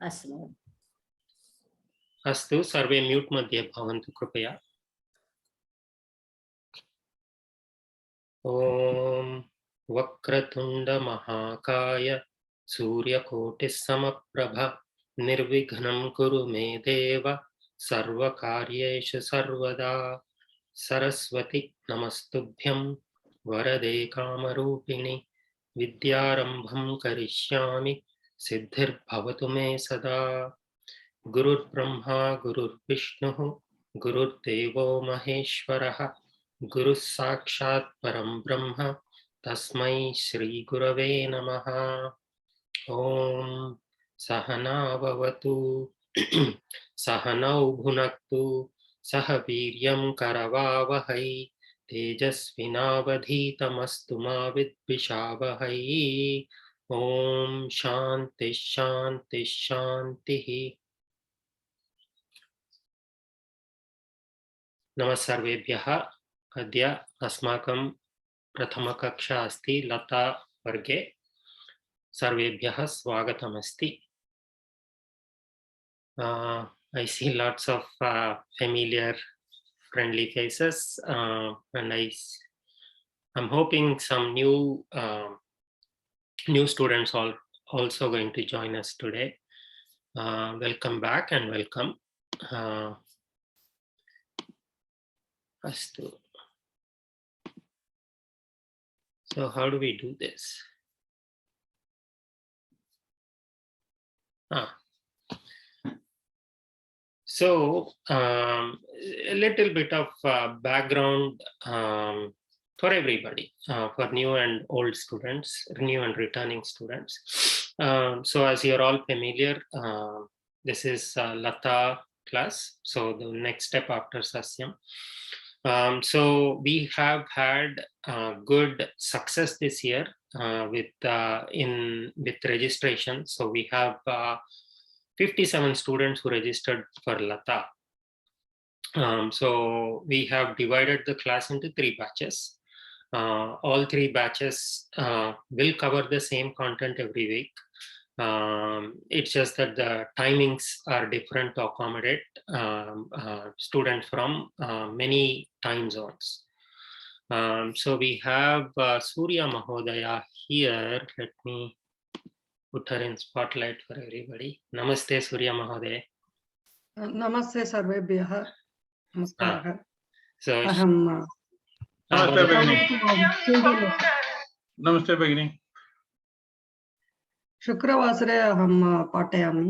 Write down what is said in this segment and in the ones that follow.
अस्तु अस्तु, सर्वे म्यूट मध्ये भवन्तु कृपया। ओम वक्रतुंड महाकाय सूर्यकोटिसमप्रभ निर्विघ्नं कुरु मे देव सर्वकार्येषु सर्वदा। सरस्वती नमस्तुभ्यं वरदे कामरूपिणि विद्यारंभं करिष्यामि सिद्धिर्भवतु मे सदा। गुरुर्ब्रह्मा गुरुर्विष्णुः गुरुर्देवो महेश्वरः गुरुः साक्षात् परं ब्रह्म तस्मै श्री गुरवे नमः। ओम सहना भवतु सहनौ भुनक्तु सह वीर्यं करवावहै तेजस्विनावधीतमस्तु मा विद्विषावहै। ओम शांति शांति शांतिः। नमः सर्वेभ्यः। अद्य अस्माकं प्रथमकक्षा अस्ति लता वर्गे। सर्वेभ्यः स्वागतमस्ति। I see lots of familiar friendly faces and I'm hoping some new students also going to join us today. Welcome back and welcome. Astu. So how do we do this? So a little bit of background for everybody, for new and old students, new and returning students. So as you're all familiar, this is Lata class, so the next step after Sasyam. So we have had good success this year with registration. So we have 57 students who registered for Lata. So we have divided the class into 3 batches. All 3 batches will cover the same content every week. It's just that the timings are different to accommodate students from many time zones. So we have Surya Mahodaya here. Let me put her in spotlight for everybody. Namaste Surya Mahodaya. Namaste sarvebhyah. Namaskar. So Namaste Bhagini. Namaste Bhagini. शुक्रवासरे अहं पाठयामि।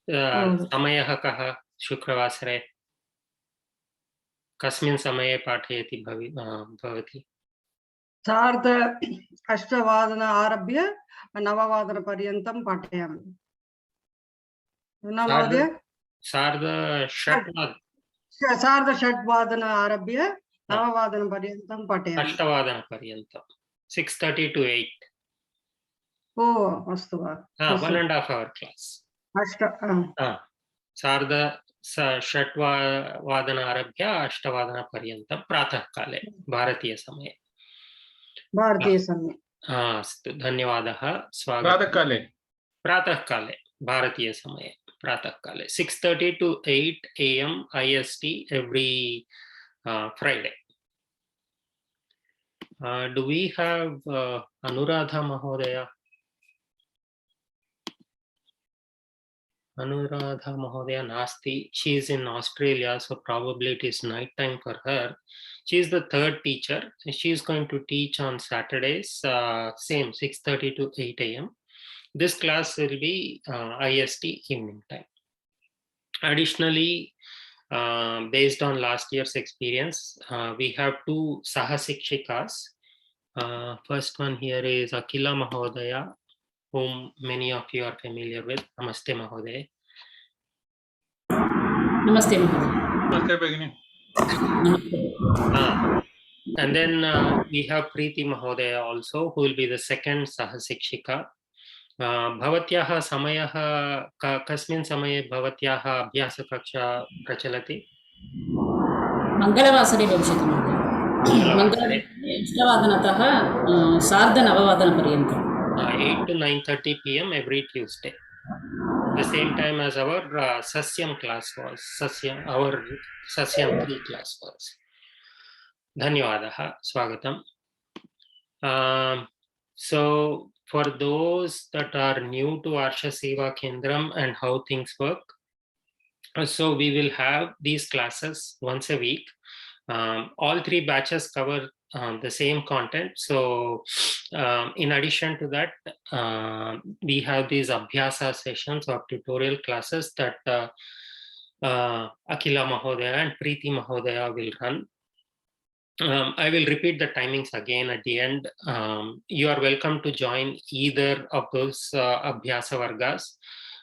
समयः कः? शुक्रवासरे कस्मिन् समये पाठयति भवति? 8:30 आरभ्य 9 पर्यन्तं पाठयामि। महोदय 6:30 आरभ्य 9 पर्यन्तं पाठयामि। 8 पर्यन्तं 6:30 to 8. ओ अस्तु वा। 1.5 hour class. 6:30 आरभ्य 8 पर्यन्तं प्रातःकाले भारतीयसमये। अस्तु, धन्यवादः। स्वागतम्। प्रातःकाले भारतीयसमये प्रातःकाले 6:30 to 8 AM IST every Friday. Do we have Anuradha Mahodaya? Anuradha Mahodaya nasti. She is in Australia, so probably it is night time for her. She is the 3rd teacher. She is going to teach on Saturdays, same 6:30 to 8 AM. This class will be IST evening time. Additionally, based on last year's experience, we have 2 Sahasikshikas. First one here is Akila Mahodaya, whom many of you are familiar with. Namaste Mahodaya. Namaste Mahodaya. Namaste Bhagini. And then we have Preeti Mahodaya also, who will be the 2nd Sahasikshika. भवत्याः समयः कस्मिन् समये भवत्याः अभ्यासकक्षा प्रचलति? मङ्गलवासरे भविष्यति महोदय। मङ्गलवासरे 8:00 पर्यन्तम्। 8 to 9:30 PM every Tuesday. the same time as our Sasyam class was, our Sasyam 3 class was. Dhanyawadaha, Swagatam. So for those that are new to Arsha Seva Kendram and how things work, so we will have these classes once a week. All 3 batches cover the same content. So in addition to that, we have these Abhyasa sessions or tutorial classes that Akila Mahodaya and Preeti Mahodaya will run. I will repeat the timings again at the end. You are welcome to join either of those Abhyasa Vargas.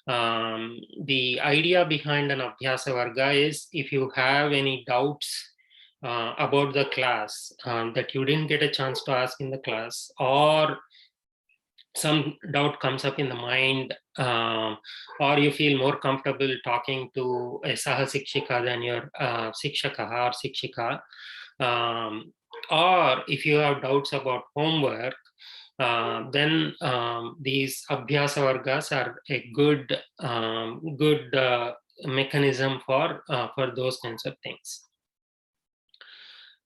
The idea behind an Abhyasa Varga is if you have any doubts about the class that you didn't get a chance to ask in the class, or some doubt comes up in the mind, or you feel more comfortable talking to a Sahasikshika than your Sikshaka or Sikshika, or if you have doubts about homework, then these Abhyasa Vargas are a good mechanism for those kinds of things.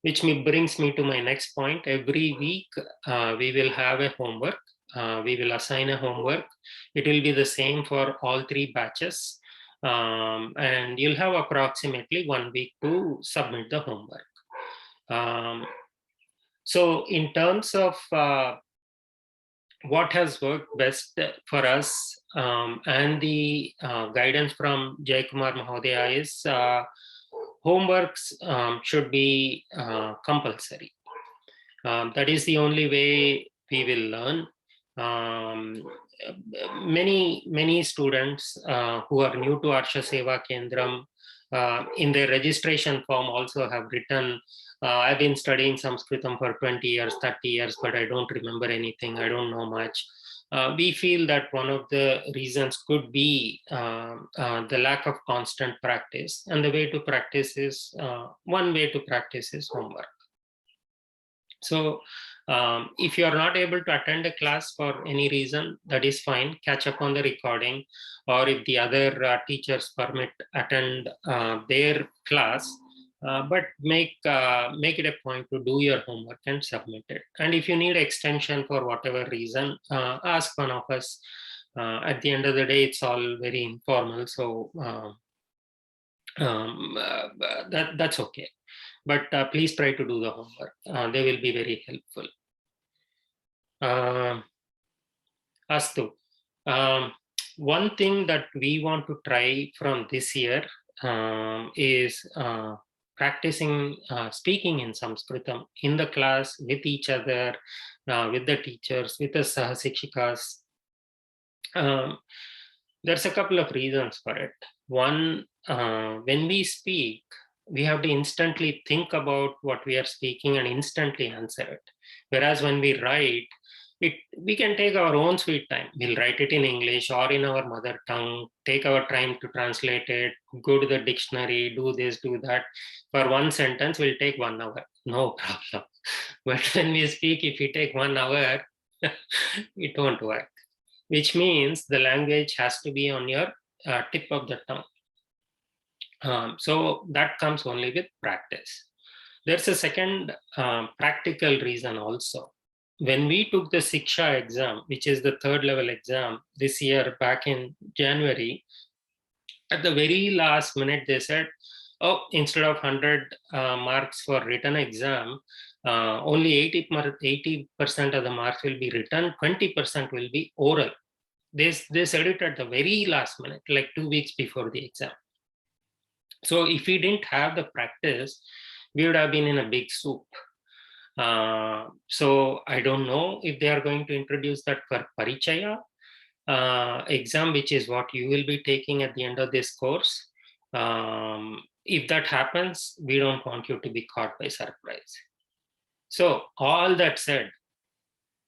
Which brings me to my next point. Every week we will have a homework. We will assign a homework. It will be the same for all 3 batches. And you'll have approximately 1 week to submit the homework. So in terms of what has worked best for us and the guidance from Jaykumar Mahodaya is homeworks should be compulsory. That is the only way we will learn. Many students who are new to Arsha Seva Kendram in their registration form also have written, I've been studying Sanskritam for 20 years, 30 years, but I don't remember anything. I don't know much. We feel that one of the reasons could be the lack of constant practice. And the way to practice is, one way to practice is homework. So if you are not able to attend a class for any reason, that is fine. Catch up on the recording, or if the other teachers permit, attend their class. But make it a point to do your homework and submit it. And if you need extension for whatever reason, ask one of us. At the end of the day, it's all very informal, so that's okay. But please try to do the homework. They will be very helpful. Astu. One thing that we want to try from this year is practicing speaking in Sanskritam in the class with each other, with the teachers, with the Sahasikshikas. There's a couple of reasons for it. One, when we speak, we have to instantly think about what we are speaking and instantly answer it. Whereas when we write, we can take our own sweet time. We'll write it in English or in our mother tongue, take our time to translate it, go to the dictionary, do this, do that. For one sentence, we'll take 1 hour, no problem. But when we speak, if we take 1 hour, it won't work. Which means the language has to be on your tip of the tongue. So that comes only with practice. There's a second practical reason also. When we took the Siksha exam, which is the 3rd level exam this year back in January, at the very last minute they said, oh, instead of 100 marks for written exam, only 80% of the marks will be written, 20% will be oral. They said it at the very last minute, like 2 weeks before the exam. So if we didn't have the practice, we would have been in a big soup. So I don't know if they are going to introduce that for Parichaya exam, which is what you will be taking at the end of this course. If that happens, we don't want you to be caught by surprise. So all that said,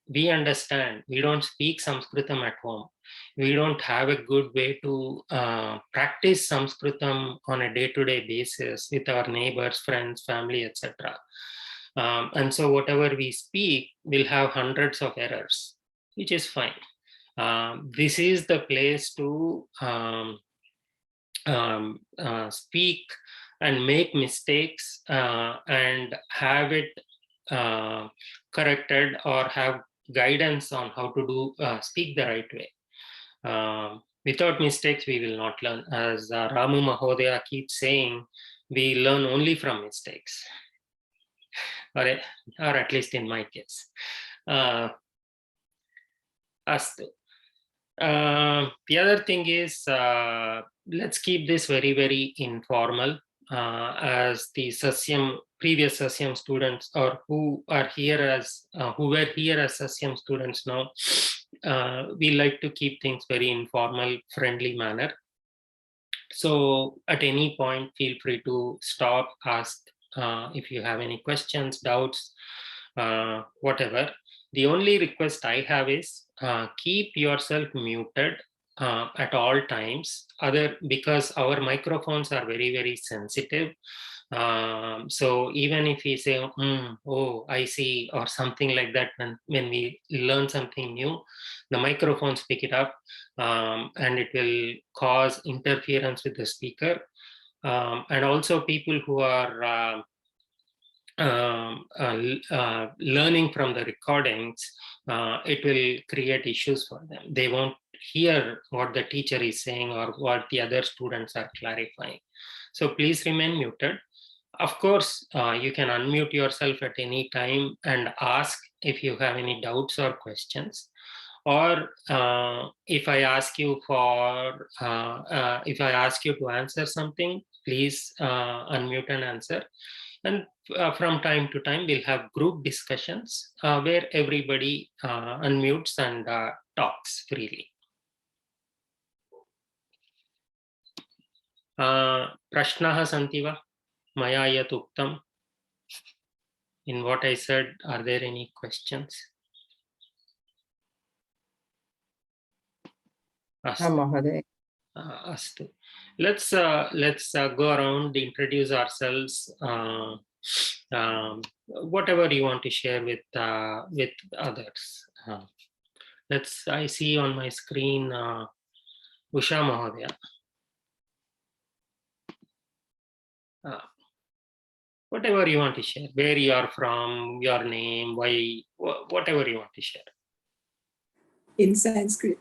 we understand we don't speak Sanskritam at home. We don't have a good way to practice Sanskritam on a day-to-day basis with our neighbors, friends, family, etc. And so whatever we speak will have hundreds of errors, which is fine. This is the place to speak and make mistakes and have it corrected or have guidance on how to do speak the right way. Without mistakes, we will not learn. As Ramu Mahodaya keeps saying, we learn only from mistakes, or at least in my case. Astu. The other thing is, let's keep this very, very informal. As the previous Sasyam students, or who are here as who were here as Sasyam students now, we like to keep things very informal, friendly manner. So at any point, feel free to stop, ask if you have any questions, doubts, whatever. The only request I have is keep yourself muted at all times, because our microphones are very, very sensitive. So even if we say, oh, I see, or something like that, when we learn something new, the microphones pick it up and it will cause interference with the speaker. And also people who are learning from the recordings, it will create issues for them. They won't hear what the teacher is saying or what the other students are clarifying. So please remain muted. Of course, you can unmute yourself at any time and ask if you have any doubts or questions. Or if I ask you to answer something, please unmute and answer. And from time to time, we'll have group discussions where everybody unmutes and talks freely. Prashnaha santi va? Maya yat uktam. In what I said, are there any questions? Astu. Let's go around, introduce ourselves. Whatever you want to share with others. I see on my screen Usha Mahodaya. Whatever you want to share, where you are from, your name, why, whatever you want to share. In Sanskrit.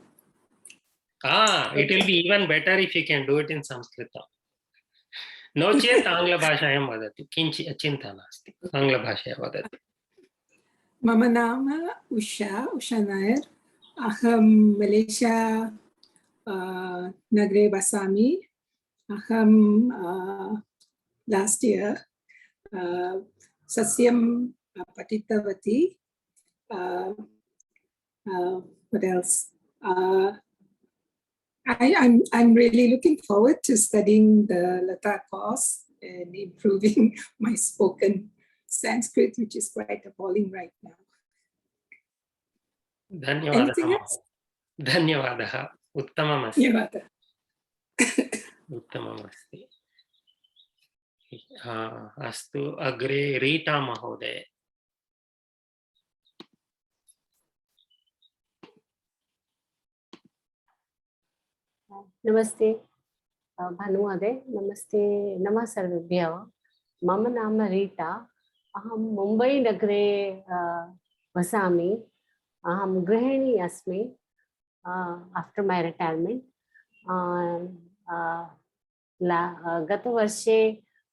It will be even better if you can do it in Sanskrit. No chet Angla bhashayam vadatu. Kinchi chinta nasti. Angla bhashaya vadatu. Mama nama Usha Nair. Aham Malaysia Nagre Basami. Aham last year Sasyam Patitavati. What else? I'm really looking forward to studying the Lata course and improving my spoken Sanskrit, which is quite appalling right now. Anything else? Dhanyavadaha. Uttamamasti. Dhanyavadaha. Uttamamasti. Astu agre Rita Mahodaya. नमस्ते भानुमहोदय, नमस्ते, नमः सर्वेभ्यः। मम नाम रीटा। अहं मुम्बै नगरे वसामि। अहं गृहिणी अस्मि आफ्टर् मै रिटैर्मेण्ट्। गतवर्षे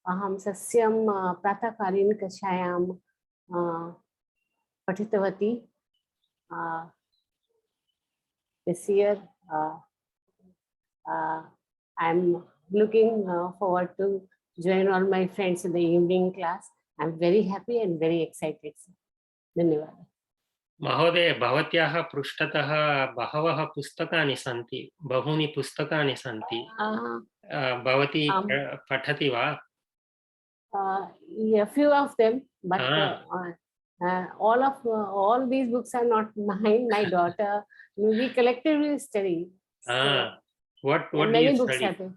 अहं सस्यं प्रातःकालीनकक्षायां पठितवती। This year I'm looking forward to join all my friends in the evening class. I'm very happy and very excited. धन्यवाद। महोदय, भवत्याः पृष्ठतः बहवः पुस्तकानि सन्ति, बहूनि पुस्तकानि सन्ति। भवती पठति वा? A few of them, but all these books are not mine. My daughter, we collectively study. So, what do you study?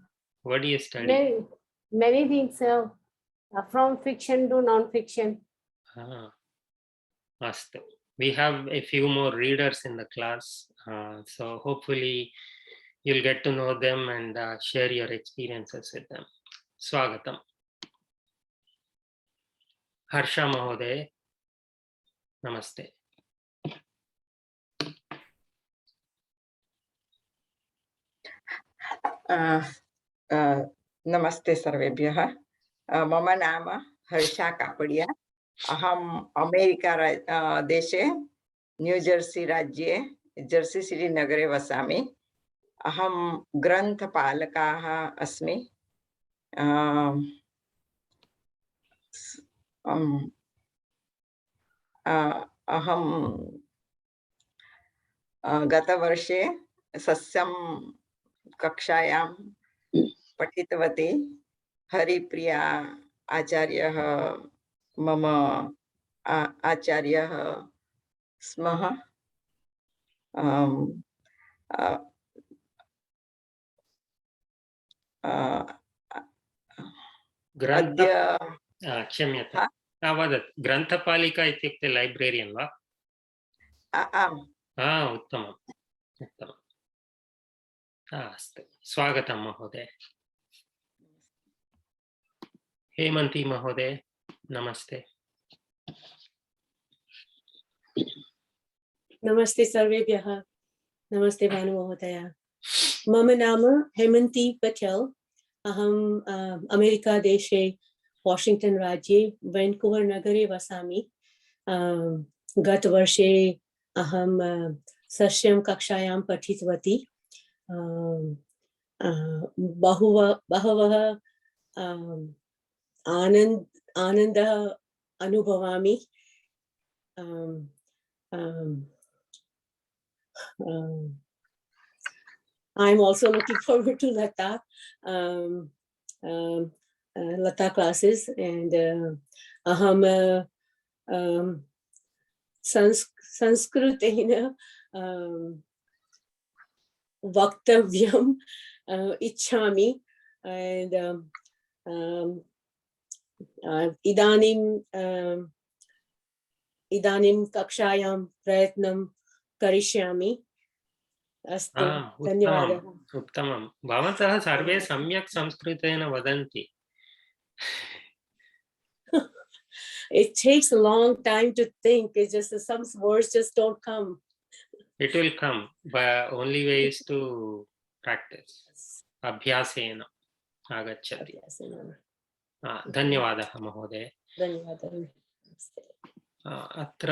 What do you study? Many things, from fiction to non-fiction. Astu. we have a few more readers in the class. So hopefully you'll get to know them and share your experiences with them. Swagatam. Harsha Mahoday, namaste. नमस्ते सर्वेभ्यः। मम नाम हर्षा कापडिया। अहम् America देशे New Jersey राज्ये Jersey city नगरे वसामि। अहं ग्रन्थपालकः अस्मि। अहं गतवर्षे सस्यं कक्षायां पठितवती। हरिप्रिया आचार्यः मम आचार्यः स्मः। क्षम्यतां वदतु। ग्रन्थपालिका इत्युक्ते लैब्रेरियन् वा? आम्। उत्तमम् उत्तमम्। अस्तु, स्वागतं महोदय। हेमन्ती महोदय, नमस्ते। नमस्ते सर्वेभ्यः। नमस्ते भानु महोदय। मम नाम हेमन्ती पटेल। अहम् अमेरिका देशे वाशिंग्टन राज्ये वैन्कूवर् नगरे वसामि। गतवर्षे अहं षष्ठ्यां कक्षायां पठितवती। बहवः आनन्दः अनुभवामि। I'm also looking forward to Lata classes, and aham sanskritena vaktavyam ichchami, and idanim kakshayam prayatnam karishyami. अस्तु, धन्यवादः। उत्तमं। भवन्तः सर्वे सम्यक् संस्कृतेन वदन्ति। It takes a long time to think. It's just some words just don't come. It will come, but only way is to practice. Abhyasena agacchati. धन्यवादः महोदय। धन्यवादः। अत्र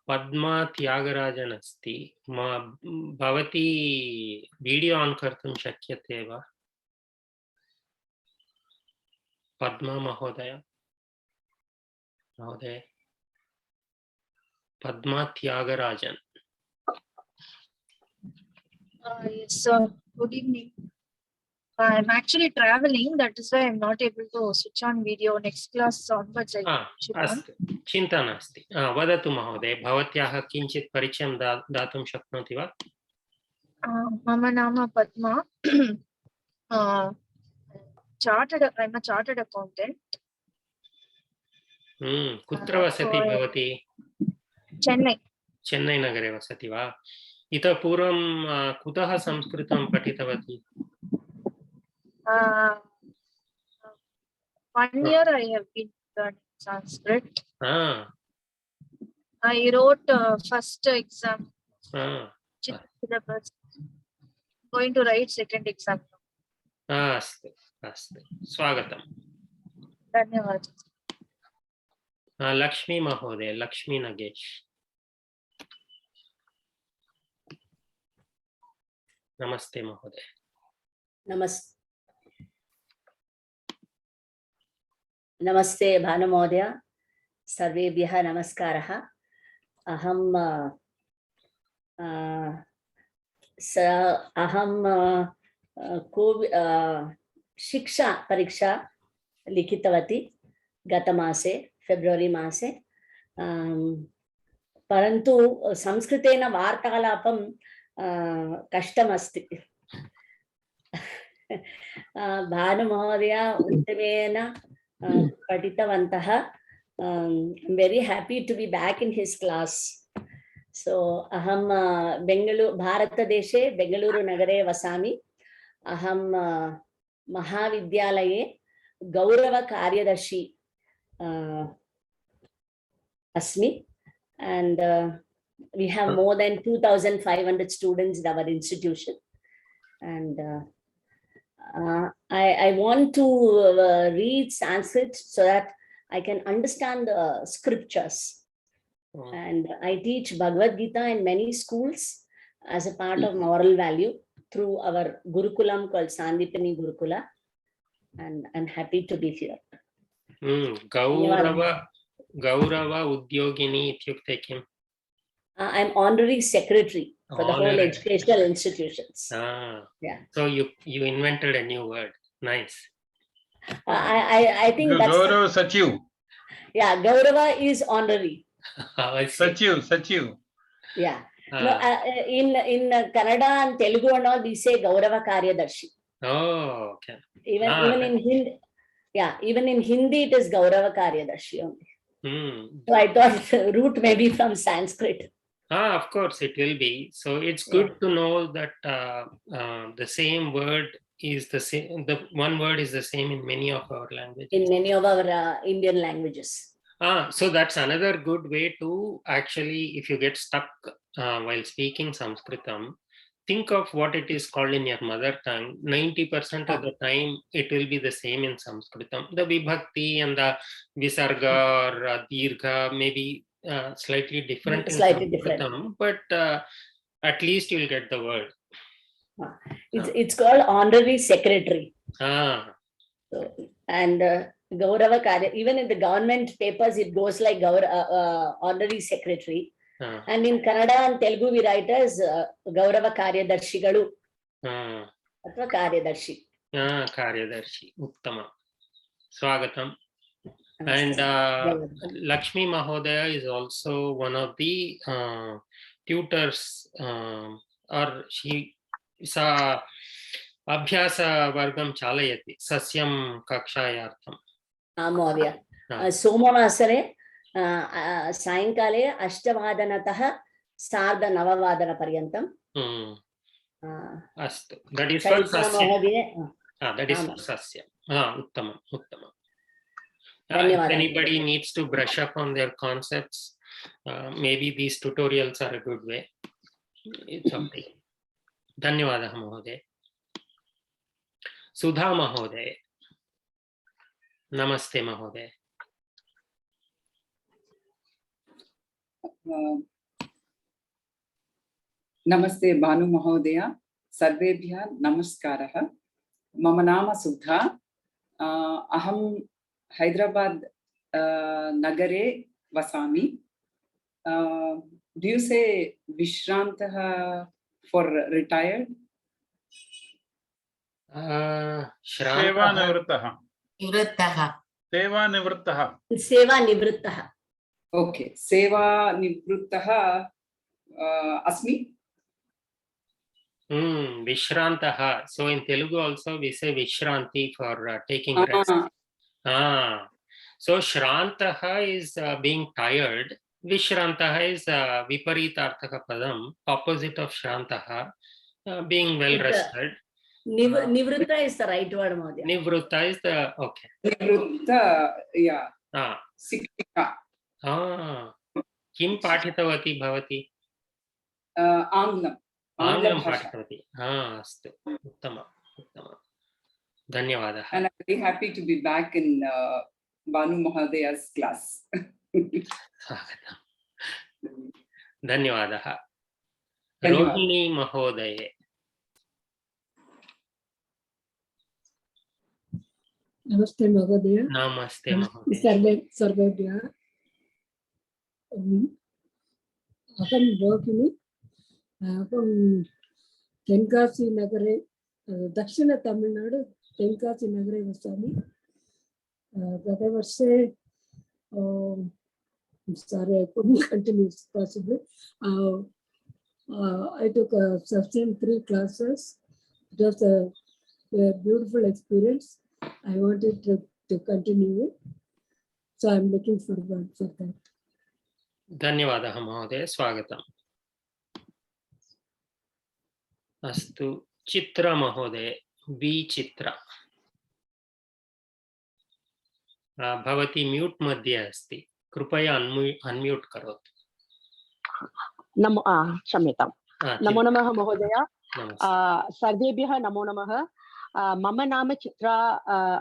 पद्मा त्यागराजन् अस्ति। भवती वीडियो ऑन कर्तुं शक्यते वा? पद्मा महोदय, Padma त्यागराजन्। Yes, sir. Good evening. I'm actually traveling, that is why I'm not able to switch on video. Next class onwards I can switch on. अस्तु, चिन्ता नास्ति। वदतु महोदय, भवत्याः किञ्चित् परिचयं दातुं शक्नोति वा? मम नाम Padma. I'm a chartered accountant. कुत्र वसति भवती? चेन्नै नगरे वसति वा? इतः पूर्वं कुतः संस्कृतं पठितवती? 1 year I have been learning Sanskrit. I wrote first exam. Going to write second exam. अस्तु अस्तु, स्वागतं। धन्यवादः। लक्ष्मी महोदय, लक्ष्मी नगेश, नमस्ते महोदय। नमस्ते भानु महोदय, सर्वेभ्यः नमस्कारः। अहं शिक्षा परीक्षा लिखितवती गतमासे फेब्रुवरी मासे, परन्तु संस्कृतेन वार्तालापं कष्टमस्ति। भानुमहोदय उत्तमेन पठितवन्तः। I'm very happy to be back in his class. So aham भारतदेशे बेंगलुरुनगरे वसामि. Aham महाविद्यालये गौरवकार्यदर्शी अस्मि, and we have more than 2,500 students in our institution, and I want to read Sanskrit so that I can understand the scriptures. And I teach Bhagavad Gita in many schools as a part of moral value through our Gurukulam called Sandipani Gurukula, and I'm happy to be here. Gaurava Udyogini ityukte kim? I'm honorary secretary for the whole educational institutions. Yeah. So you invented a new word. Nice. I think that's Gaurav Sachiv. Yeah, Gaurava is honorary. Sachiv. Yeah. No, in Kannada and Telugu and all, we say Gaurava Karyadarshi. Oh, okay. Even in Hindi, even in Hindi it is Gaurava Karyadarshi only. So I thought the root may be from Sanskrit. Of course it will be. So it's good to know that the same word is the same. The one word is the same in many of our languages. In many of our Indian languages. So that's another good way to actually, if you get stuck while speaking Sanskritam, think of what it is called in your mother tongue. 90% of the time, it will be the same in Sanskritam. The vibhakti and the visarga or dirgha may be slightly different in Sanskritam, but at least you'll get the word. It's called honorary secretary. So, and Gaurava Karya, even in the government papers, it goes like honorary secretary. And in Kannada and Telugu, we write as Gaurava Karyadarshigalu. Athva Karyadarshi. Karyadarshi. Uttama. Swagatam. And Lakshmi Mahodaya is also one of the tutors, or she sa Abhyasa Vargam Chalayati, Sasyam Kakshayartham. Mavya. Somavasare Sayankale Ashtavadanatah Sarda Navavadana Paryantam. Astu. That is for Sasya. That is for Sasya. Uttama. If anybody needs to brush up on their concepts, maybe these tutorials are a good way. It's okay. Dhanyavadaha Mahoday. Sudha Mahoday. Namaste Mahoday. Namaste Banu Mahodaya. Sarvebhya Namaskaraha. Mama Nama Sudha. Aham Hyderabad Nagare Vasami. Do you say Vishrantaha for retired? Sevanivrttaha. Sevanivrttaha. Okay. Sevanivrttaha Asmi. Vishrantaha. So in Telugu also we say Vishranti for taking rest. So Shrantaha is being tired. Vishrantaha is Viparitarthaka Padam, opposite of Shrantaha, being well rested. Nivritta is the right word, Madhya. Nivrutta is the, okay. Nivrutta, yeah. Sikshika. Kim patitavati bhavati? Anglam. Anglam patitavati. Astu. Uttama. Dhanyavadaha. And I'm very happy to be back in Banu Mahodaya's class. Dhanyavadaha. Rohini Mahodaye. Namaste Mahodaya. Namaste Mahodaya. Sarvebhya. Aham Rohini. Aham Tenkasi Nagare, Dakshina Tamil Nadu, Tenkasi Nagare Vasami. Gatavarse, I'm sorry, I couldn't continue possibly. I took sustained 3 classes. It was a beautiful experience. I wanted to continue it. So I'm looking forward for that. Dhanyavadaha Mahodaya. Swagatam. अस्तु चित्र महोदय B चित्र भवती mute मध्ये अस्ति कृपया unmute करोतु नमो क्षम्यतां नमो नमः महोदय सर्वेभ्यः नमो नमः मम नाम चित्रा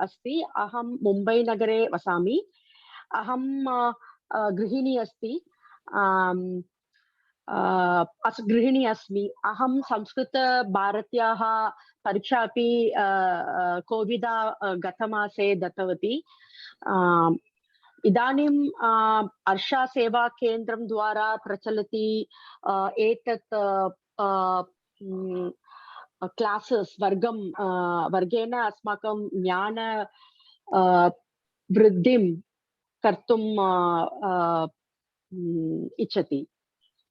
अस्ति अहं मुम्बै नगरे वसामि अहं गृहिणी अस्ति गृहिणी अस्मि अहं संस्कृतभारत्याः परीक्षा अपि कोविड गतमासे दत्तवती इदानीं अर्षा सेवा केन्द्रं द्वारा प्रचलति एतत् क्लासेस् वर्गेण अस्माकं ज्ञान वृद्धिं कर्तुं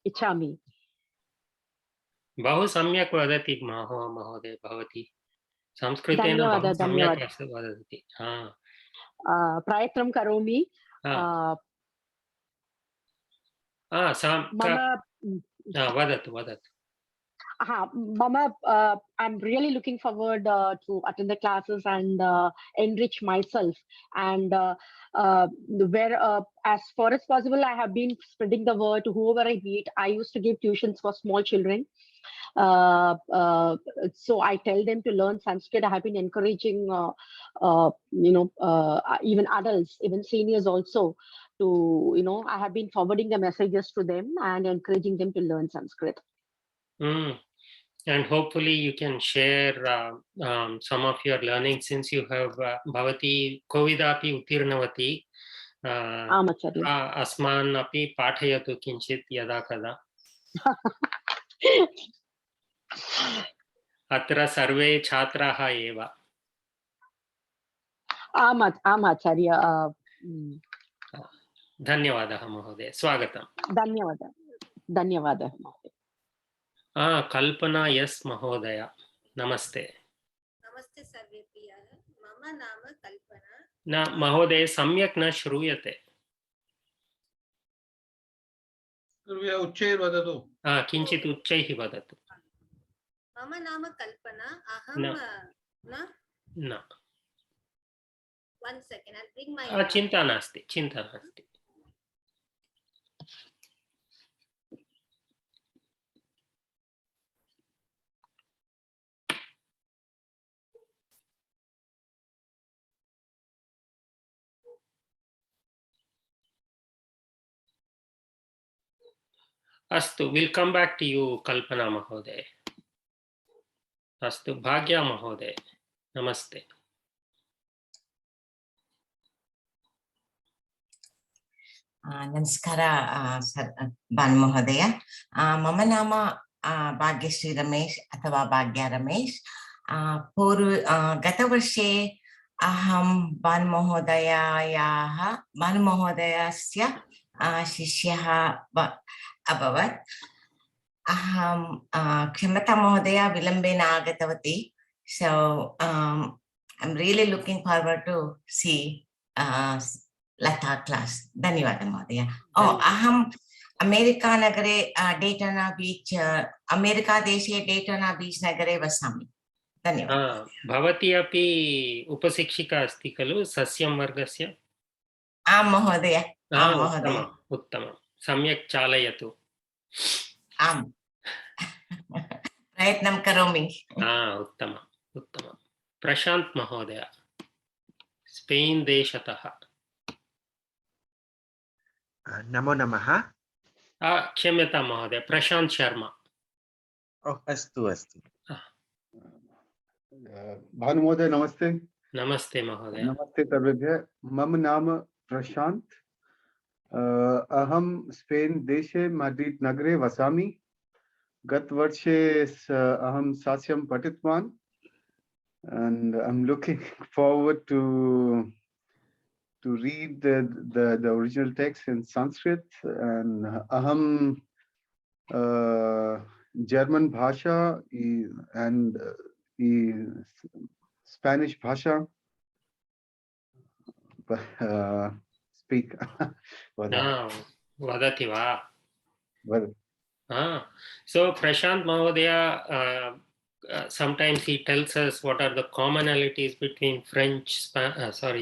इच्छामि बहु सम्यक् वदति महोदय भवती संस्कृतेन बहु सम्यक् वदति प्रयत्नं करोमि वदतु वदतु I'm really looking forward to attend the classes and enrich myself and where as far as possible I have been spreading the word to whoever I meet. I used to give tuitions for small children, so I tell them to learn Sanskrit. I have been encouraging even adults, even seniors also, to I have been forwarding the messages to them and encouraging them to learn Sanskrit. And hopefully you can share some of your learning since you have bhavati Covidapi uttirnavati asman api pathayatu kinchit yada kada atra sarve chhatraha eva आचार्य धन्यवादः महोदय स्वागतम् धन्यवादः महोदय कल्पना yes महोदय नमस्ते नमस्ते सर्वेभ्यः मम नाम कल्पना न महोदय सम्यक् न श्रूयते उच्चैः वदतु किञ्चित् उच्चैः वदतु मम नाम कल्पना अहं न one second I'll bring my चिन्ता नास्ति अस्तु will come back to you कल्पना महोदय अस्तु भाग्या महोदय नमस्ते नमस्कार भानु महोदय मम नाम भाग्यश्री रमेश अथवा भाग्या रमेश गतवर्षे अहं भानु महोदयस्य शिष्यः अभवत् अहं क्षम्यतां महोदय विलम्बेन आगतवती so I'm really looking forward to see Lata class. धन्यवादः महोदय. अहम् अमेरिका नगरे डेटना बीच अमेरिका देशे डेटना बीच नगरे वसामि. धन्यवादः. भवती अपि उपशिक्षिका अस्ति खलु सस्यं वर्गस्य? आं महोदय. उत्तमं सम्यक् चालयतु. आम् प्रयत्नं करोमि. उत्तमं प्रशान्त महोदय स्पेन् देशतः. नमो नमः. क्षम्यतां महोदय प्रशान्त शर्मा. अस्तु अस्तु. भानु महोदय नमस्ते. नमस्ते महोदय. नमस्ते सर्वेभ्यः. मम नाम प्रशान्त. अहं स्पेन् देशे माड्रिड् नगरे वसामि. गतवर्षे अहं सास्यं पठितवान् and I'm looking forward to read the original text in Sanskrit, and aham German bhasha and Spanish bhasha speak. Vadati va. So Prashant Mahodaya, sometimes he tells us what are the commonalities between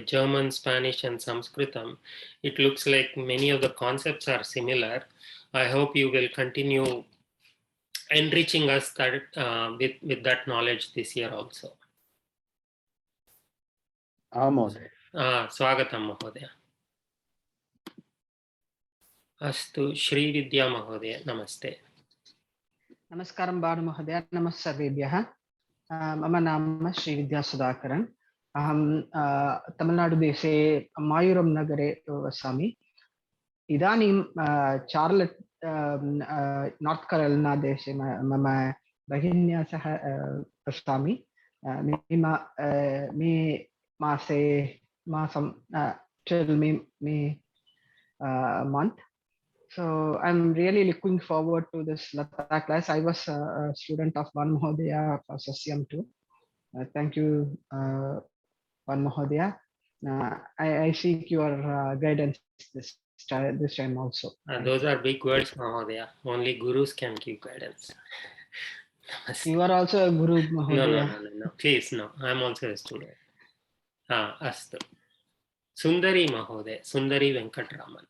German, Spanish, and Sanskritam. It looks like many of the concepts are similar. I hope you will continue enriching us with that knowledge this year also. Mहोदय. Swagatam Mahodaya. Astu Srividya Mahodaya. Namaste. Namaskaram Bhanu Mahodaya. Namaste Sarvebhyah. Mama Nama Srividya Sudhakaran. Aham Tamil Nadu dese Mayuram Nagare vasami. Idanim Charlotte North Carolina dese mama Bahinya sah vasami. Me masam till May month. So I'm really looking forward to this Latha class. I was a student of Van Mahodaya for Sasyam too. Thank you, Van Mahodaya. I seek your guidance this time also. Those are big words, Mahodaya. Only gurus can give guidance. You are also a guru, Mahodaya. No. Please, no. I'm also a student. Astu. Sundari Mahodaya. Sundari Venkatraman.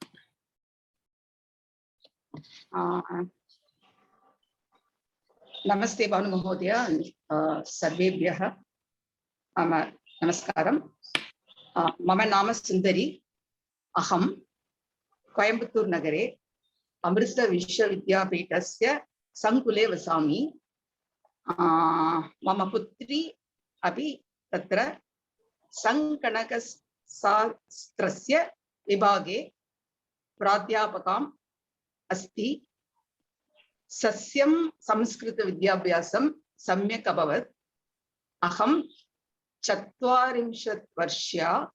Namaste Bhanu Mahodaya and Sarvebhyah. Namaskaram. Mama Nama Sundari. Aham. Coimbatore Nagare. Amrita Vishwavidyapeetasya Sankule Vasami. Mama Putri Abhi Tatra Sankanakas Sastrasya Vibhage Pradhyapakam Asti Sasyam Samskrita Vidyabhyasam Samyak Abhavat Aham Chatvarimshat Varshya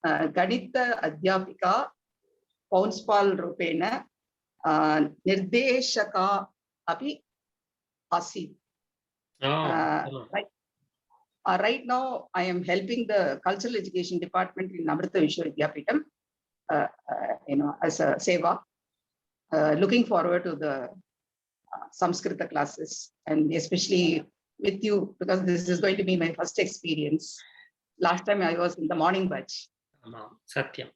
Ganita Adhyapika Pounspal Rupena Nirdeshaka Api Asit. Right now, I am helping the Cultural Education Department in Amrita Vishwavidyapeetham, as a seva. Looking forward to the Samskrita classes, and especially with you, because this is going to be my first experience. Last time I was in the morning batch. Satyam.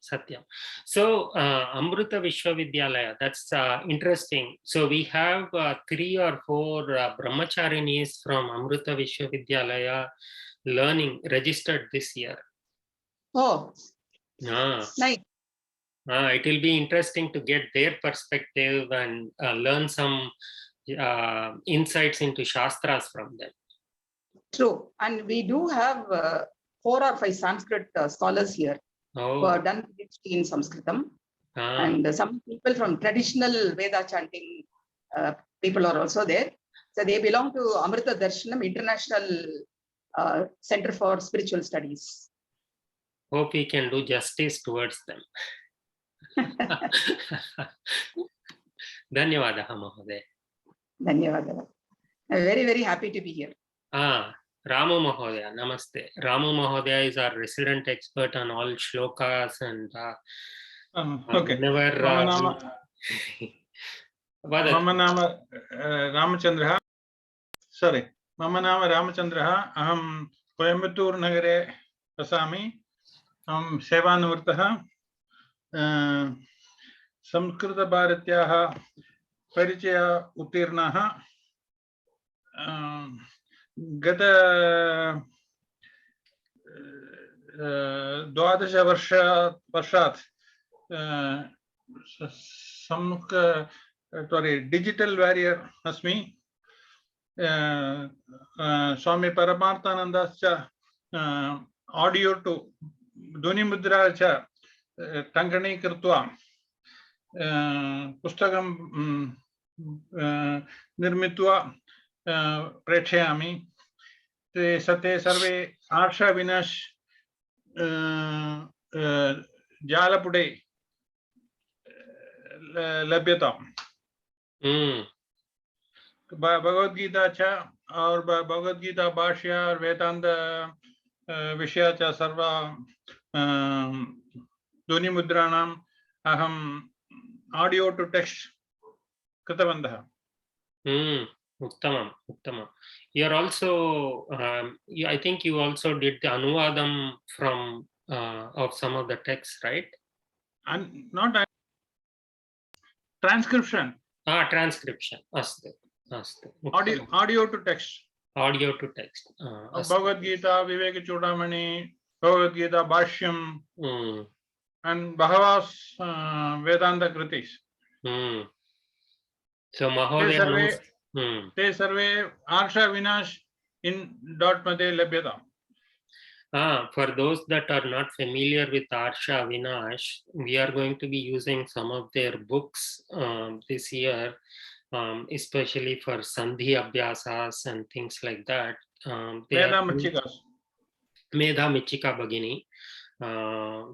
So Amrita Vishwavidyalaya, that's interesting. So we have 3 or 4 brahmacharinis from Amrita Vishwavidyalaya registered this year. Oh, nice. It will be interesting to get their perspective and learn some insights into Shastras from them. True. And we do have 4 or 5 Sanskrit scholars here who have done PhD in Sanskritam. And some people from traditional Veda chanting people are also there. So they belong to Amrita Darshanam International Center for Spiritual Studies. Hope we can do justice towards them. Dhanyavadaha Mahodaya. Dhanyavadaha. I'm very, very happy to be here. Ramu Mahodaya, namaste. Ramu Mahodaya is our resident expert on all shlokas and okay. Mama Nama Ramachandra. Sorry. Mama Nama Ramachandra. Aham Coimbatore Nagare Vasami. Aham Sevanurtaha. Samskrita Bharatyaha Parichaya Utirnaha. Gata 12 varshat digital warrior asmi. Swami Paramarthanandascha audio to Dhuni Mudra cha Tangani Kirtva Pustakam Nirmitva Prechayami. Te Sate Sarve Arsha Vinash Jalapude Labhyata. Bhagavad Gita cha और भगवद गीता भाष्य और वेदांत विषय च सर्व ध्वनि मुद्राणां अहम audio to text कृतवन्तः. Uttamam, uttamam. You are also, I think you also did the anuvadam from of some of the texts, right? And not transcription. Transcription. Astu, astu. Audio to text. Audio to text. Bhagavad Gita, Viveka Chudamani, Bhagavad Gita Bhashyam, and Bhavas Vedanta Kritis. So Mahodaya, ते सर्वे आर्षा विनाश in dot मध्ये लभ्यताम्. For those that are not familiar with Arsha Avinash, we are going to be using some of their books this year, especially for Sandhi Abhyasas and things like that. Medha Michika Bhagini.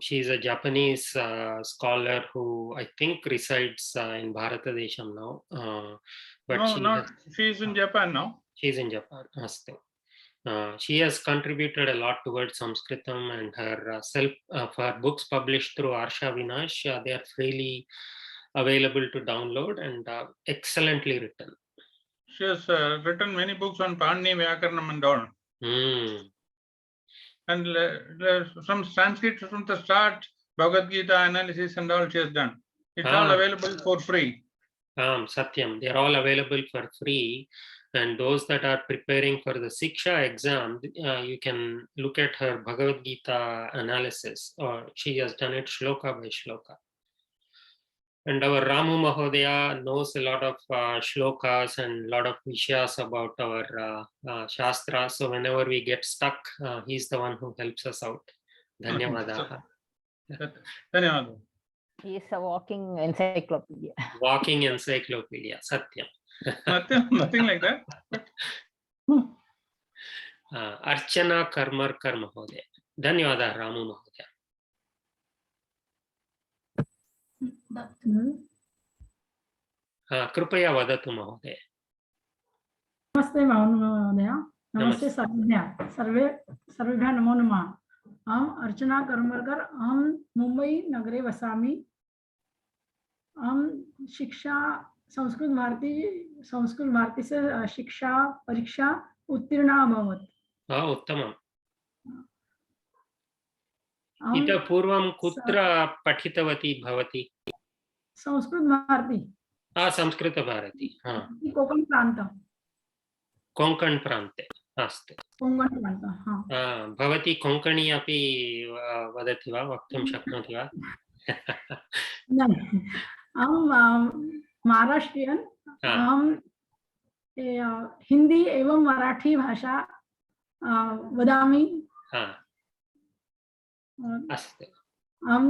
She is a Japanese scholar who I think resides in Bharatadesham now. But she is in Japan now. She is in Japan. She has contributed a lot towards Sanskritam, and her her books published through Arsha Avinash, they are freely available to download and excellently written. She has written many books on Panini, Vyakaranam and all. And some Sanskrit from the start, Bhagavad Gita analysis and all she has done. It's all available for free. Satyam, they are all available for free. And those that are preparing for the Siksha exam, you can look at her Bhagavad Gita analysis, or she has done it shloka by shloka. And our Ramu Mahodaya knows a lot of shlokas and a lot of vishayas about our Shastra. So whenever we get stuck, he's the one who helps us out. Dhanyavadaha. Dhanyavadaha. He is a walking encyclopedia. Walking encyclopedia, Satyam. Nothing like that. Archana Karmarkar Mahodaya. Dhanyavadaha, Ramu Mahodaya. कृपया वदतु महोदय. नमस्ते महोदय. नमस्ते सर्वेभ्यः नमो नमः. अहम् अर्चना करमरकर. अहं मुंबई नगरे वसामि. अहं शिक्षा संस्कृत भारती से शिक्षा परीक्षा उत्तीर्णा अभवत्. उत्तमम्. इतः पूर्वं कुत्र पठितवती भवती? संस्कृत भारती. संस्कृत भारती. कोंकण प्रान्त. कोंकण प्रान्ते अस्ति. कोंकण प्रान्त. भवती कोंकणी अपि वदति वा, वक्तुं शक्नोति वा? अहं महाराष्ट्रियन. अहं हिंदी एवं मराठी भाषा वदामि. अस्तु. अहं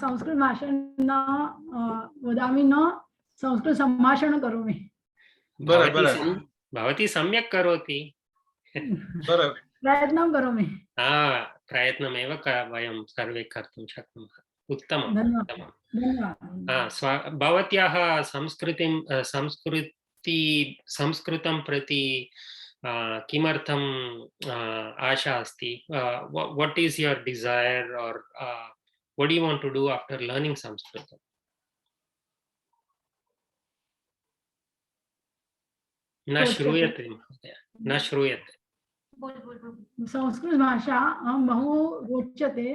संस्कृत भाषा न वदामि, न संस्कृत सम्भाषणं करोमि. भवती सम्यक् करोति. प्रयत्नं करोमि. प्रयत्नमेव वयं सर्वे कर्तुं शक्नुमः. उत्तमम्. भवत्याः संस्कृतं प्रति किमर्थं आशा अस्ति? What is your desire, or what do you want to do after learning Sanskrit? न श्रूयते महोदय, न श्रूयते. संस्कृत भाषा अहं बहु रोचते.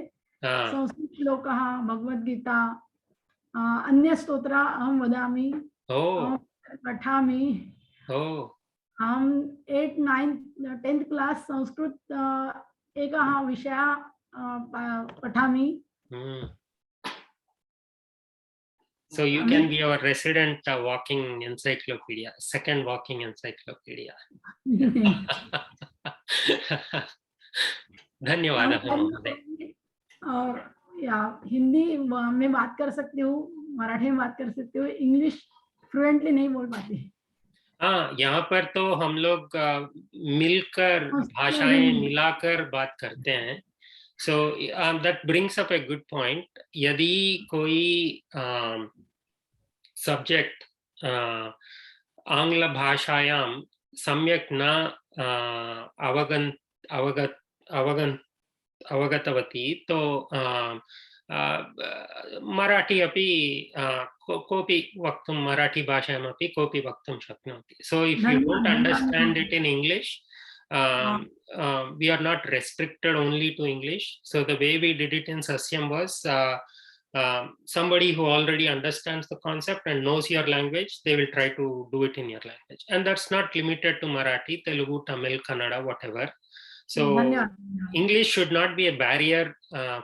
संस्कृत श्लोकः, भगवद्गीता, अन्य स्तोत्र अहं वदामि, पठामि. अहं 8th 9th 10th class Sanskrit एकः विषयः पठामि. So you can be our resident walking encyclopedia, second walking encyclopedia. धन्यवाद महोदय. और हिंदी में बात कर सकती हूँ, मराठी में बात कर सकती हूँ, इंग्लिश फ्लुएंटली नहीं बोल पाती. यहाँ पर तो हम लोग मिलकर भाषाएं मिलाकर बात करते हैं. So that brings up a good point. यदि कोई सब्जेक्ट आंग्ल भाषायां सम्यक् न अवगतवती, तो मराठी अपि कोऽपि वक्तुं मराठी भाषायामपि कोऽपि वक्तुं शक्नोति. So if you don't understand it in English, we are not restricted only to English. So the way we did it in Sasyam was somebody who already understands the concept and knows your language, they will try to do it in your language. And that's not limited to Marathi, Telugu, Tamil, Kannada, whatever. So English should not be a barrier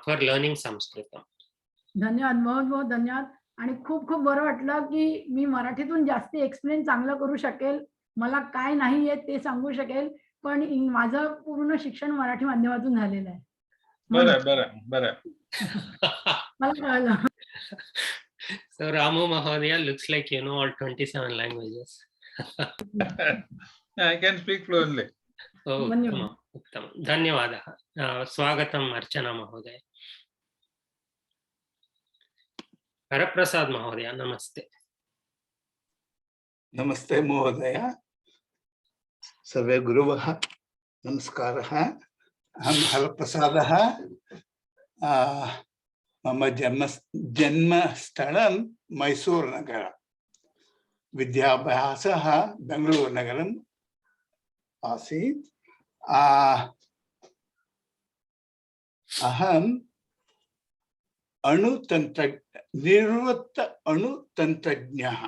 for learning Sanskritam. धन्यवाद, बहुत बहुत धन्यवाद. आणि खूप खूप बरं वाटलं की मी मराठीतून जास्त एक्सप्लेन चांगलं करू शकेल, मला काय नाही येत ते सांगू शकेल, पण माझं पूर्ण शिक्षण मराठी माध्यमातून झालेलं आहे. बरं. मला कळलं. So Ramu Mahodaya looks like you know all 27 languages. I can speak fluently. Oh, उत्तम. धन्यवादः. स्वागतम् अर्चना महोदय. हरप्रसाद महोदय, नमस्ते. नमस्ते महोदय, सर्वे गुरवः नमस्कारः. अहं हरप्रसादः. मम जन्मस्थलं मैसूरुनगरं. विद्याभ्यासः बेङ्गळूरुनगरम् आसीत्. अहं निवृत्त अणुतन्त्रज्ञः.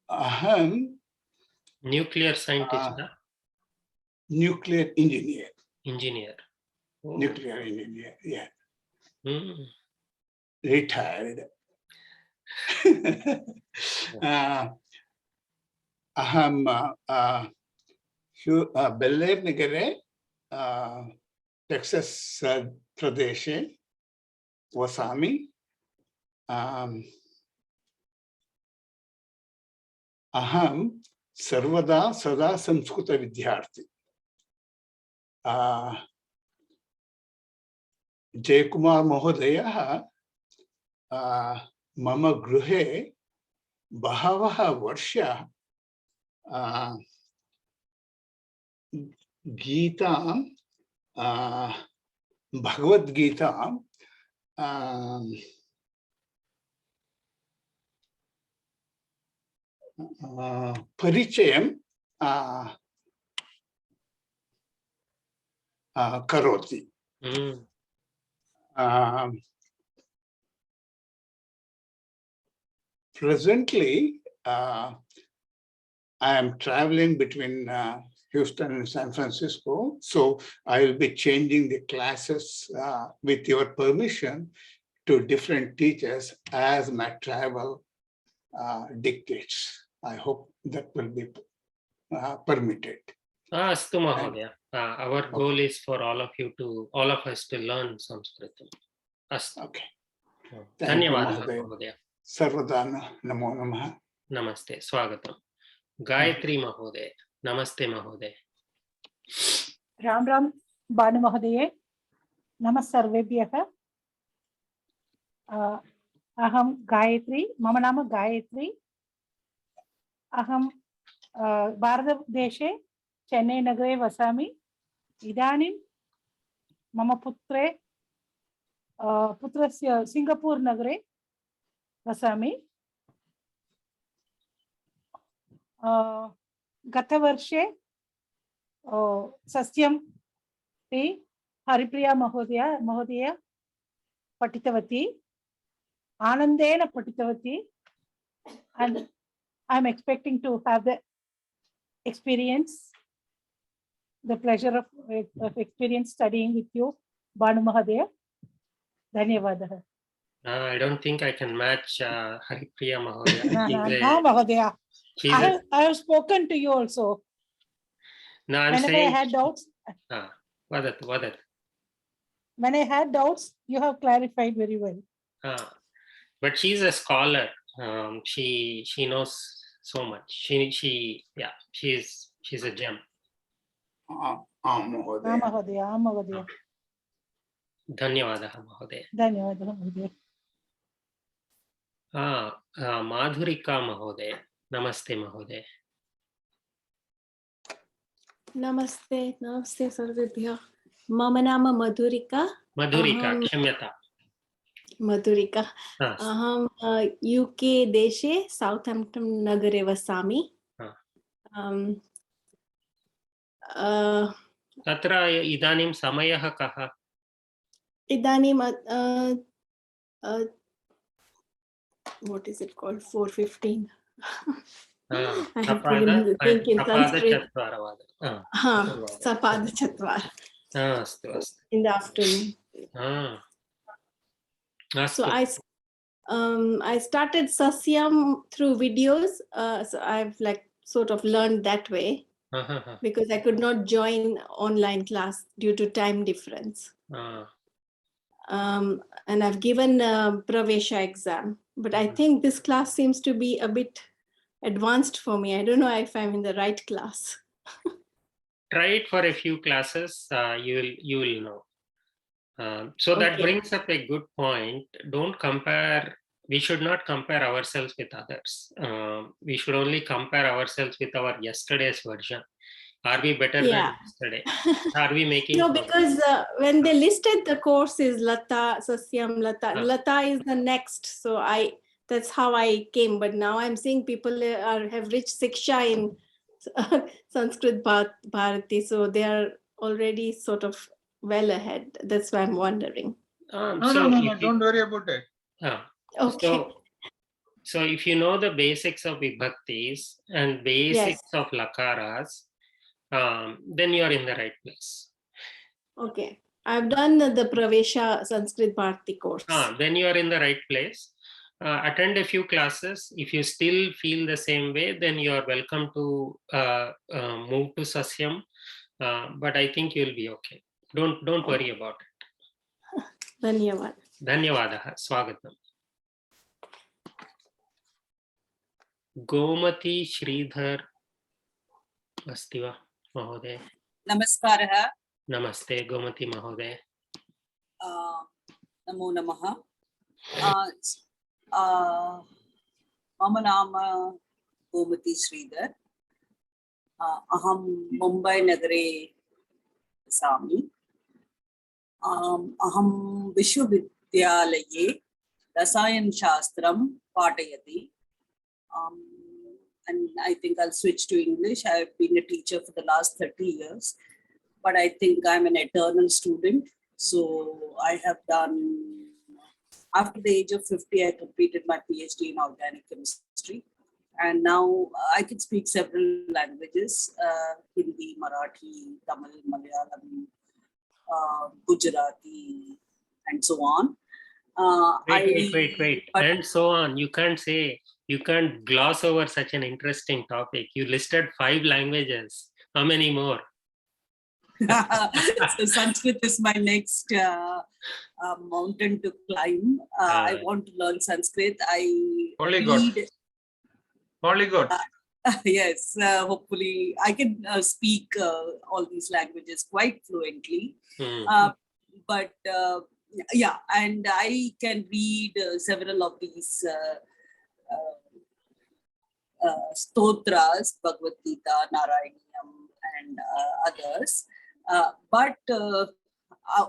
अहं nuclear scientist, nuclear engineer. Nuclear engineer, yeah. Retired. अहं बेल्लेर् नगरे टेक्सस् प्रदेशे वसामि. अहं सर्वदा सदा संस्कृतविद्यार्थी. जयकुमार महोदयः मम गृहे बहवः वर्षाः गीतां भगवद्गीतां परिचयं करोति. Presently, I am traveling between Houston and San Francisco, so I will be changing the classes with your permission to different teachers as my travel dictates. I hope that will be permitted. Astu Mahodaya. Our goal is for all of us to learn Sanskritam. Astu. Okay. धन्यवादः महोदय. सर्वदा नमो नमः. नमस्ते, स्वागतम्. गायत्री महोदय, नमस्ते महोदय. राम राम भानु महोदय, नमः सर्वेभ्यः. अहं गायत्री, मम नाम गायत्री. अहं भारतदेशे चेन्नै नगरे वसामि. इदानीं मम पुत्रस्य सिंगापुर नगरे वसामि. गतवर्षे सस्यं हरिप्रिया महोदय पठितवती, आनन्देन पठितवती, and I'm expecting to have the experience, the pleasure of experience studying with you, Banu Mahadaya. Dhanyavadaha. I don't think I can match Haripriya Mahodaya. No, Mahadaya. I have spoken to you also. No, I'm Whenever saying. I had doubts. Vadat. When I had doubts, you have clarified very well. But she's a scholar. She knows so much. She's a gem. Mahadaya. धन्यवादः महोदय. धन्यवादः महोदय. माधुरिका महोदय, नमस्ते महोदय. नमस्ते सर्वेभ्यः. मम नाम मधुरिका. Madhurika, Kshamyata. Madhurika. Ah. Aham UK deshe Southampton nagare vasami. Tatra idanim samayah kaha? Idanim what is it called? 4:15. I have to even think in Sanskrit. Sapada Chatvar. In the afternoon. So I started Sasyam through videos. So I've like sort of learned that way because I could not join online class due to time difference. And I've given Pravesha exam, but I think this class seems to be a bit advanced for me. I don't know if I'm in the right class. Try it for a few classes, you will know. So that brings up a good point. Don't compare. We should not compare ourselves with others. We should only compare ourselves with our yesterday's version. Are we better than yesterday? Are we making No, because when they listed the courses, Lata, Sasyam, Lata, Lata is the next. So that's how I came. But now I'm seeing people have reached Siksha in Sanskrit Bharati. So they are already sort of well ahead. That's why I'm wondering. No, don't worry about it. Okay. So if you know the basics of vibhaktis and basics of lakaras, then you are in the right place. Okay. I've done the Pravesha Sanskrit Bharati course. Then you are in the right place. Attend a few classes. If you still feel the same way, then you are welcome to move to Sasyam. But I think you'll be okay. Don't worry about it. Dhanyavad. Dhanyavadah. Swagatam. Gomati Sridhar Astiva Mahoday. Namaskaraha. Namaste Gomati Mahoday. Namo Namaha. Mama Nama Gomati Sridhar. Aham Mumbai Nagare Sami. Aham Vishwavidyalaye Rasayan Shastram Patayati. And I think I'll switch to English. I've been a teacher for the last 30 years, but I think I'm an eternal student. So I have done, after the age of 50, I completed my PhD in organic chemistry. And now I can speak several languages, Hindi, Marathi, Tamil, Malayalam, Gujarati, and so on. Wait. And so on. You can't gloss over such an interesting topic. You listed 5 languages. How many more? So Sanskrit is my next mountain to climb. I want to learn Sanskrit. Polyglot. Yes, hopefully I can speak all these languages quite fluently. But yeah, and I can read several of these stotras, Bhagavad Gita, Narayanam, and others. But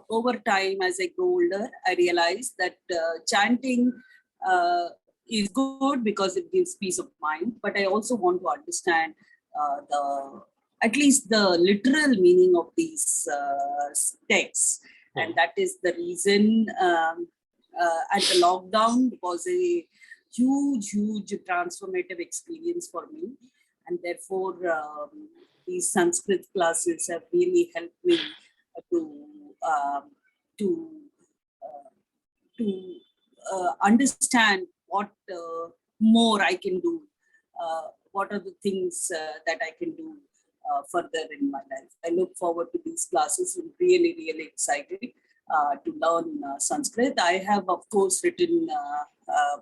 over time, as I grow older, I realized that chanting is good because it gives peace of mind. But I also want to understand at least the literal meaning of these texts. And that is the reason at the lockdown was a huge transformative experience for me. And therefore, these Sanskrit classes have really helped me to understand what more I can do, what are the things that I can do further in my life. I look forward to these classes. I'm really excited to learn Sanskrit. I have, of course, written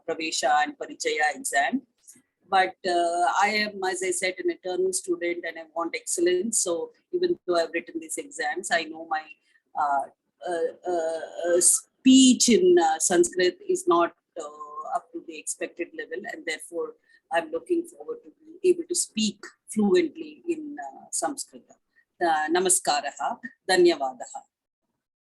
Pravesha and Parichaya exam, but I am, as I said, an eternal student and I want excellence. So even though I've written these exams, I know my speech in Sanskrit is not up to the expected level, and therefore I'm looking forward to be able to speak fluently in Sanskrit. Namaskaraha, Dhanyavadaha.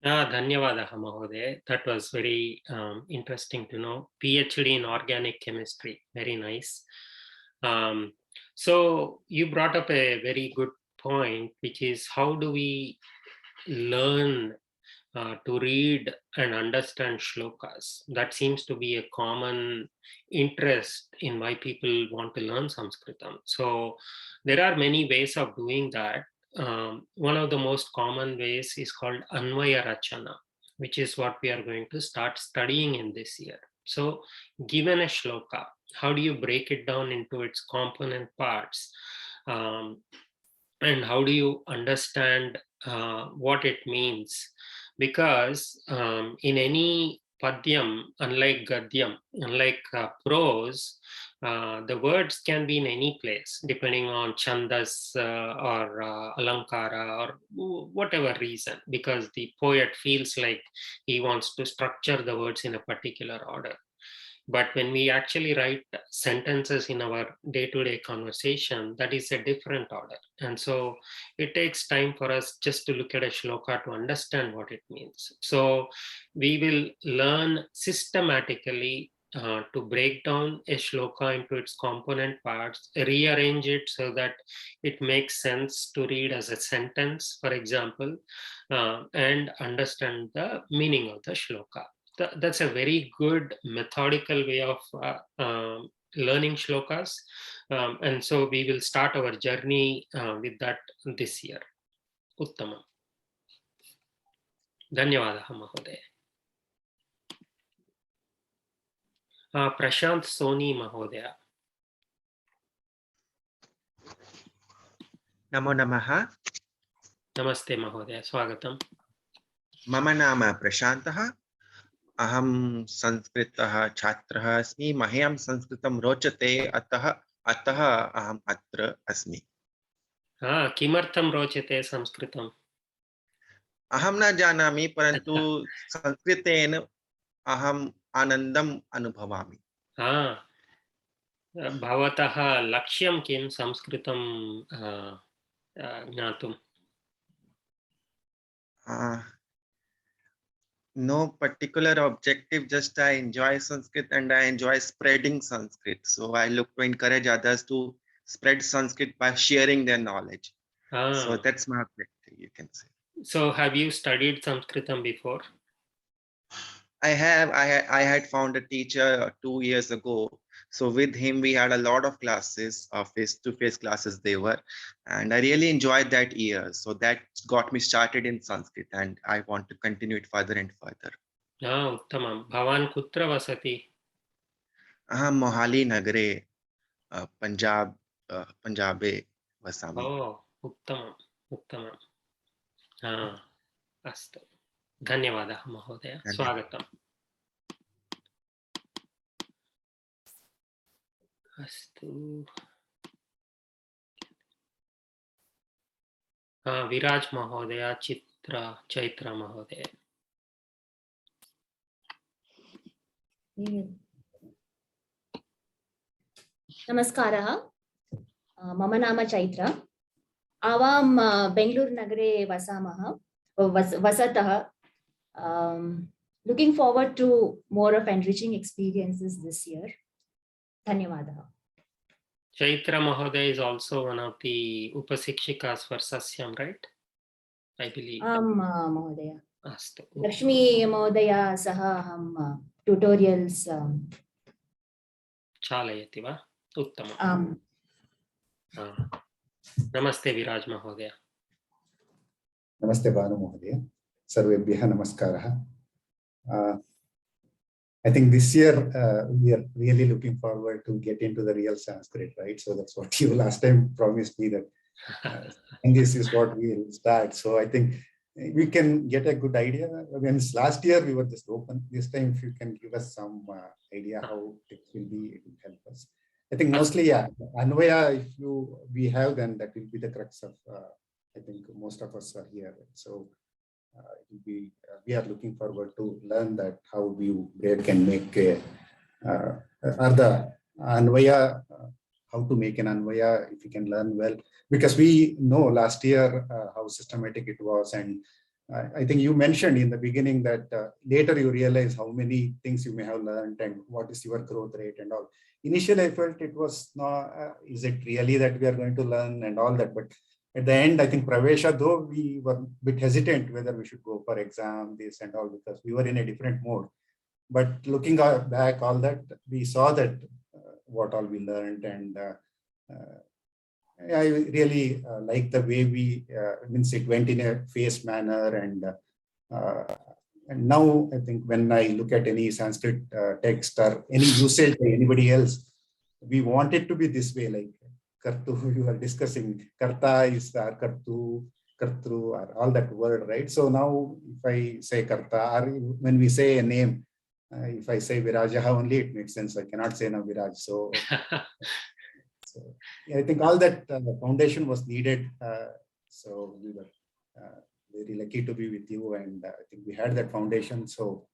Dhanyavadah Mahoday. That was very interesting to know. PhD in organic chemistry. Very nice. So you brought up a very good point, which is how do we learn to read and understand shlokas? That seems to be a common interest in why people want to learn Sanskritam. So there are many ways of doing that. One of the most common ways is called Anvaya Rachana, which is what we are going to start studying in this year. So given a shloka, how do you break it down into its component parts? And how do you understand what it means? Because in any padyam, unlike gadyam, unlike prose, the words can be in any place, depending on chandas or alankara or whatever reason, because the poet feels like he wants to structure the words in a particular order. But when we actually write sentences in our day-to-day conversation, that is a different order. And so it takes time for us just to look at a shloka to understand what it means. So we will learn systematically to break down a shloka into its component parts, rearrange it so that it makes sense to read as a sentence, for example, and understand the meaning of the shloka. That's a very good methodical way of learning shlokas. And so we will start our journey with that this year. Uttamam. Dhanyavadah Mahoday. Prashant Soni Mahodaya. Namo Namaha. Namaste Mahodaya. Swagatam. Mama Nama Prashantah. Aham Sanskritah Chhatrah Asmi. Mahyam Sanskritam Rochate Atah Aham Atra Asmi. Kimartham Rochate Sanskritam? Aham na janami parantu Sanskriten aham anandam anubhavami. Bhavatah lakshyam kim Sanskritam jnatum? No particular objective, just I enjoy Sanskrit and I enjoy spreading Sanskrit. So I look to encourage others to spread Sanskrit by sharing their knowledge. So that's my objective, you can say. So have you studied Sanskritam before? I had found a teacher 2 years ago. So with him, we had a lot of classes, face-to-face classes they were. And I really enjoyed that year. So that got me started in Sanskrit and I want to continue it further and further. Uttamam. Bhavan kutra vasati? Aham Mohali Nagare, Punjabe vasami. Oh, uttamam. Uttamam. Astu. Dhanyavadah Mahodaya. Swagatam. Astu. Viraj Mahodaya, Chaitra Mahodaya. Namaskaraha. Mama Nama Chaitra. Avam Bengaluru Nagare Vasataha. Looking forward to more of enriching experiences this year. Dhanyavadah. Chaitra Mahodaya is also one of the Upasikshikas for Sasyam, right? I believe. Mahodaya. Astu. Lakshmi Mahodaya Saha Aham tutorials. Chalayati va? Uttama. Namaste Viraj Mahodaya. Namaste Bhanu Mahodaya. Sarvebhyah Namaskaraha. I think this year we are really looking forward to get into the real Sanskrit, right? So that's what you last time promised me, that and this is what we will start. So I think we can get a good idea. When last year we were just open. This time, if you can give us some idea how it will be, it will help us. I think mostly, yeah, Anvaya, if we have, then that will be the crux of, I think most of us are here. So it will be, we are looking forward to learn that how we can make the Anvaya, how to make an Anvaya, if we can learn well, because we know last year how systematic it was, and I think you mentioned in the beginning that later you realize how many things you may have learned and what is your growth rate and all. Initially, I felt it was not, is it really that we are going to learn and all that? But at the end, I think Pravesha, though we were a bit hesitant whether we should go for exam, this and all, because we were in a different mode. But looking back, all that, we saw that what all we learned, and I really like the way we means it went in a phased manner, and now I think when I look at any Sanskrit text or any usage by anybody else, we want it to be this way, like Kartu, you are discussing, Karta is Kartu, Kartru, or all that word, right? So now if I say Karta, or when we say a name, if I say Virajaha only, it makes sense. I cannot say now Viraj. So, yeah, I think all that foundation was needed. So we were very lucky to be with you, and I think we had that foundation. So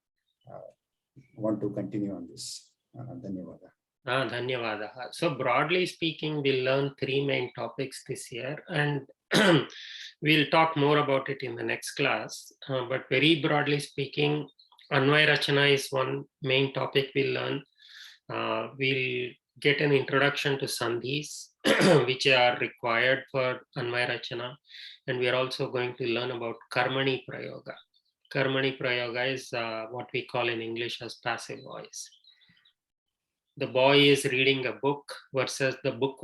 want to continue on this. Dhanyavada. Dhanyavada. So broadly speaking, we'll learn 3 main topics this year, and we'll talk more about it in the next class. But very broadly speaking, Anvay Rachana is one main topic we'll learn. We'll get an introduction to Sandhis, which are required for Anvay Rachana. And we are also going to learn about Karmani Prayoga. Karmani Prayoga is what we call in English as passive voice. The boy is reading a book versus the book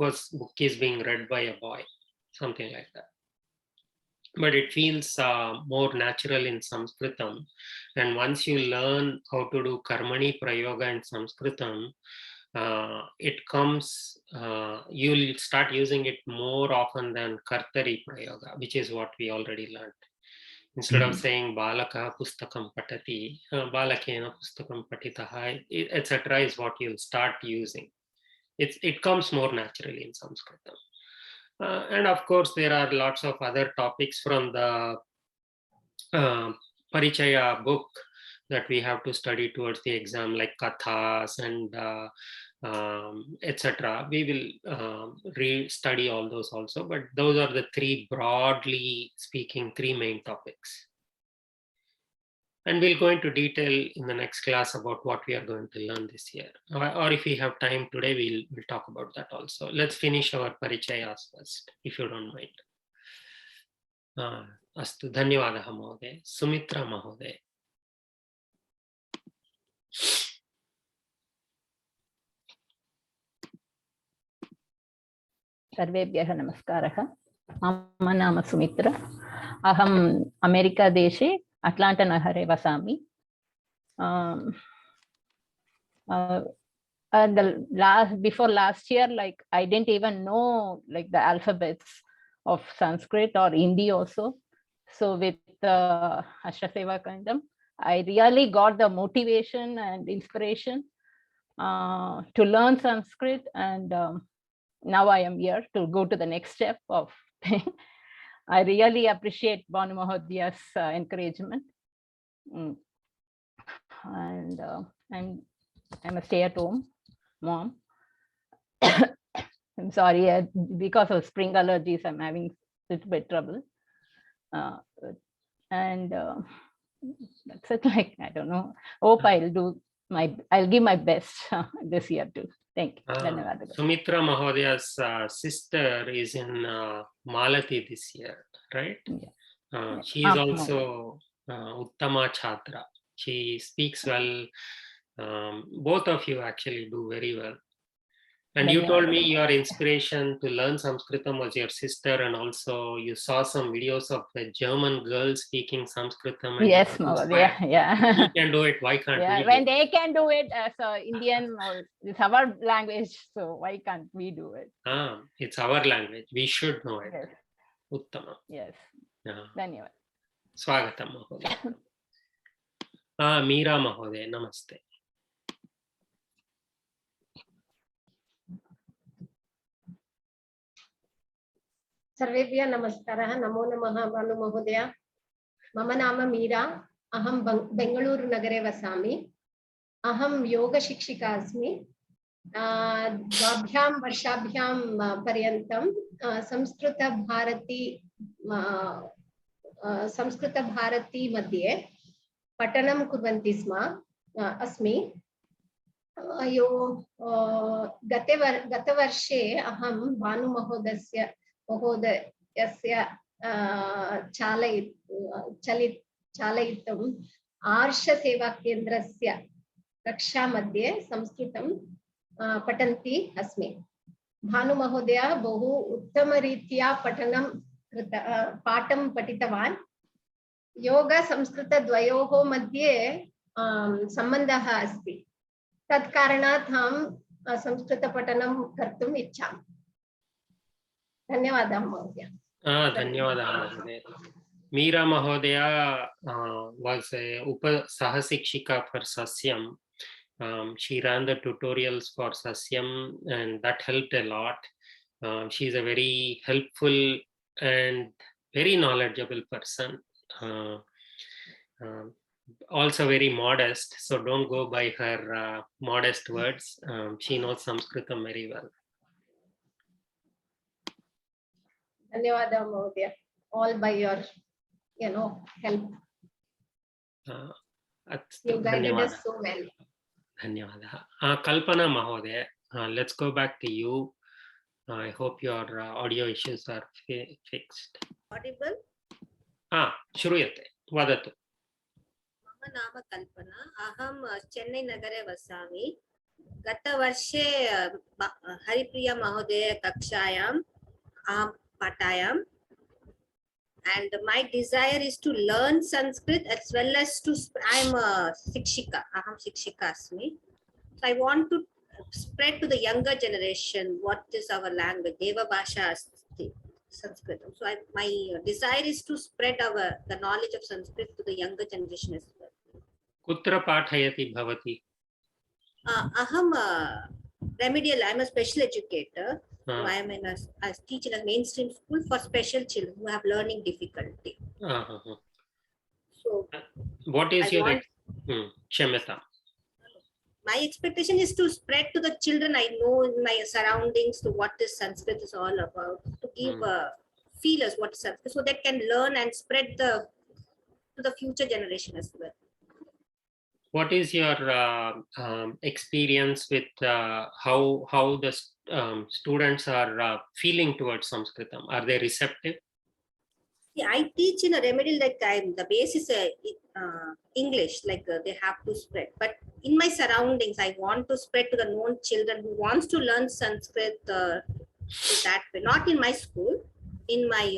is being read by a boy, something like that. But it feels more natural in Sanskritam. And once you learn how to do Karmani Prayoga in Sanskritam, it comes, you'll start using it more often than Kartari Prayoga, which is what we already learned. Instead of saying Balaka Pustakam Patati, Balakena Pustakam Patitaha, etc. is what you'll start using. It comes more naturally in Sanskritam. And of course, there are lots of other topics from the Parichaya book that we have to study towards the exam, like Kathas and etc. We will re-study all those also, but those are the 3, broadly speaking, 3 main topics. And we'll go into detail in the next class about what we are going to learn this year. Or if we have time today, we'll talk about that also. Let's finish our Parichayas first, if you don't mind. Astu, Dhanyavadaha Mahoday. Sumitra Mahoday. सर्वेभ्यः नमस्कारः। मम नाम सुमित्रा। अहम् अमेरिकादेशे Atlanta नगरे वसामि। Before last year, like I didn't even know like the alphabets of Sanskrit or Hindi also. So with Ashra Seva Kandam, I really got the motivation and inspiration to learn Sanskrit, and now I am here to go to the next step of thing. I really appreciate Banu Mahodiya's encouragement. And I'm a stay-at-home mom. I'm sorry, because of spring allergies, I'm having a little bit trouble. And that's it. Like, I don't know. Hope I'll give my best this year too. Thank you. Sumitra Mahodiya's sister is in Malati this year, right? Yeah. She is also Uttama Chhatra. She speaks well. Both of you actually do very well. And you told me your inspiration to learn Sanskritam was your sister, and also you saw some videos of a German girl speaking Sanskritam. Yes, Mahodaya, yeah. You can do it. Why can't we? When they can do it as an Indian, or it's our language, so why can't we do it? It's our language. We should know it. Yes. Uttama. Yes. Dhanyavad. Swagatam Mahodaya. Meera Mahodaya, namaste. सर्वेभ्यः नमस्कारः। नमो नमः भानु महोदय। मम नाम मीरा। अहं बेंगळूरुनगरे वसामि। अहं योगशिक्षिका अस्मि। द्वाभ्यां वर्षाभ्यां पर्यन्तं संस्कृतभारती संस्कृतभारती मध्ये पठनं कुर्वन्ति स्म अस्मि। गतवर्षे अहं भानुमहोदयस्य चालयितुम् आर्षसेवाकेन्द्रस्य कक्षामध्ये संस्कृतं पठन्ती अस्मि। भानुमहोदय बहु उत्तमरीत्या पाठं पठितवान्। योग संस्कृत द्वयोः मध्ये सम्बन्धः अस्ति। तत् कारणात् अहं संस्कृतपठनं कर्तुम् इच्छामि। धन्यवादः महोदय। धन्यवादः महोदय। Meera Mahodaya was a Sahasikshika for Sasyam. She ran the tutorials for Sasyam and that helped a lot. She's a very helpful and very knowledgeable person. Also very modest, so don't go by her modest words. She knows Sanskritam very well. Dhanyawada Mahodaya. All by your help. You guided us so well. Dhanyawada. Kalpana Mahodaya, let's go back to you. I hope your audio issues are fixed. Audible? Shruyate. Vadatu. मम नाम कल्पना। अहं चेन्नै नगरे वसामि। गतवर्षे हरिप्रिया महोदय कक्षायां अहं पाठयामि। And my desire is to learn Sanskrit as well as to. I am a Shikshika. Aham Shikshika asmi. So I want to spread to the younger generation what is our language. Deva Bhasha asti Sanskritam. So my desire is to spread the knowledge of Sanskrit to the younger generation as well. Kutra pathayati bhavati? Aham remedial. I am a special educator. So I am I teach in a mainstream school for special children who have learning difficulty. So what is your Kshamata? My expectation is to spread to the children I know in my surroundings to what this Sanskrit is all about, to give feelers what Sanskrit, so they can learn and spread to the future generation as well. What is your experience with how the students are feeling towards Sanskritam? Are they receptive? Yeah, I teach in a remedial the base is English, they have to spread. But in my surroundings, I want to spread to the known children who wants to learn Sanskrit that way. Not in my school, in my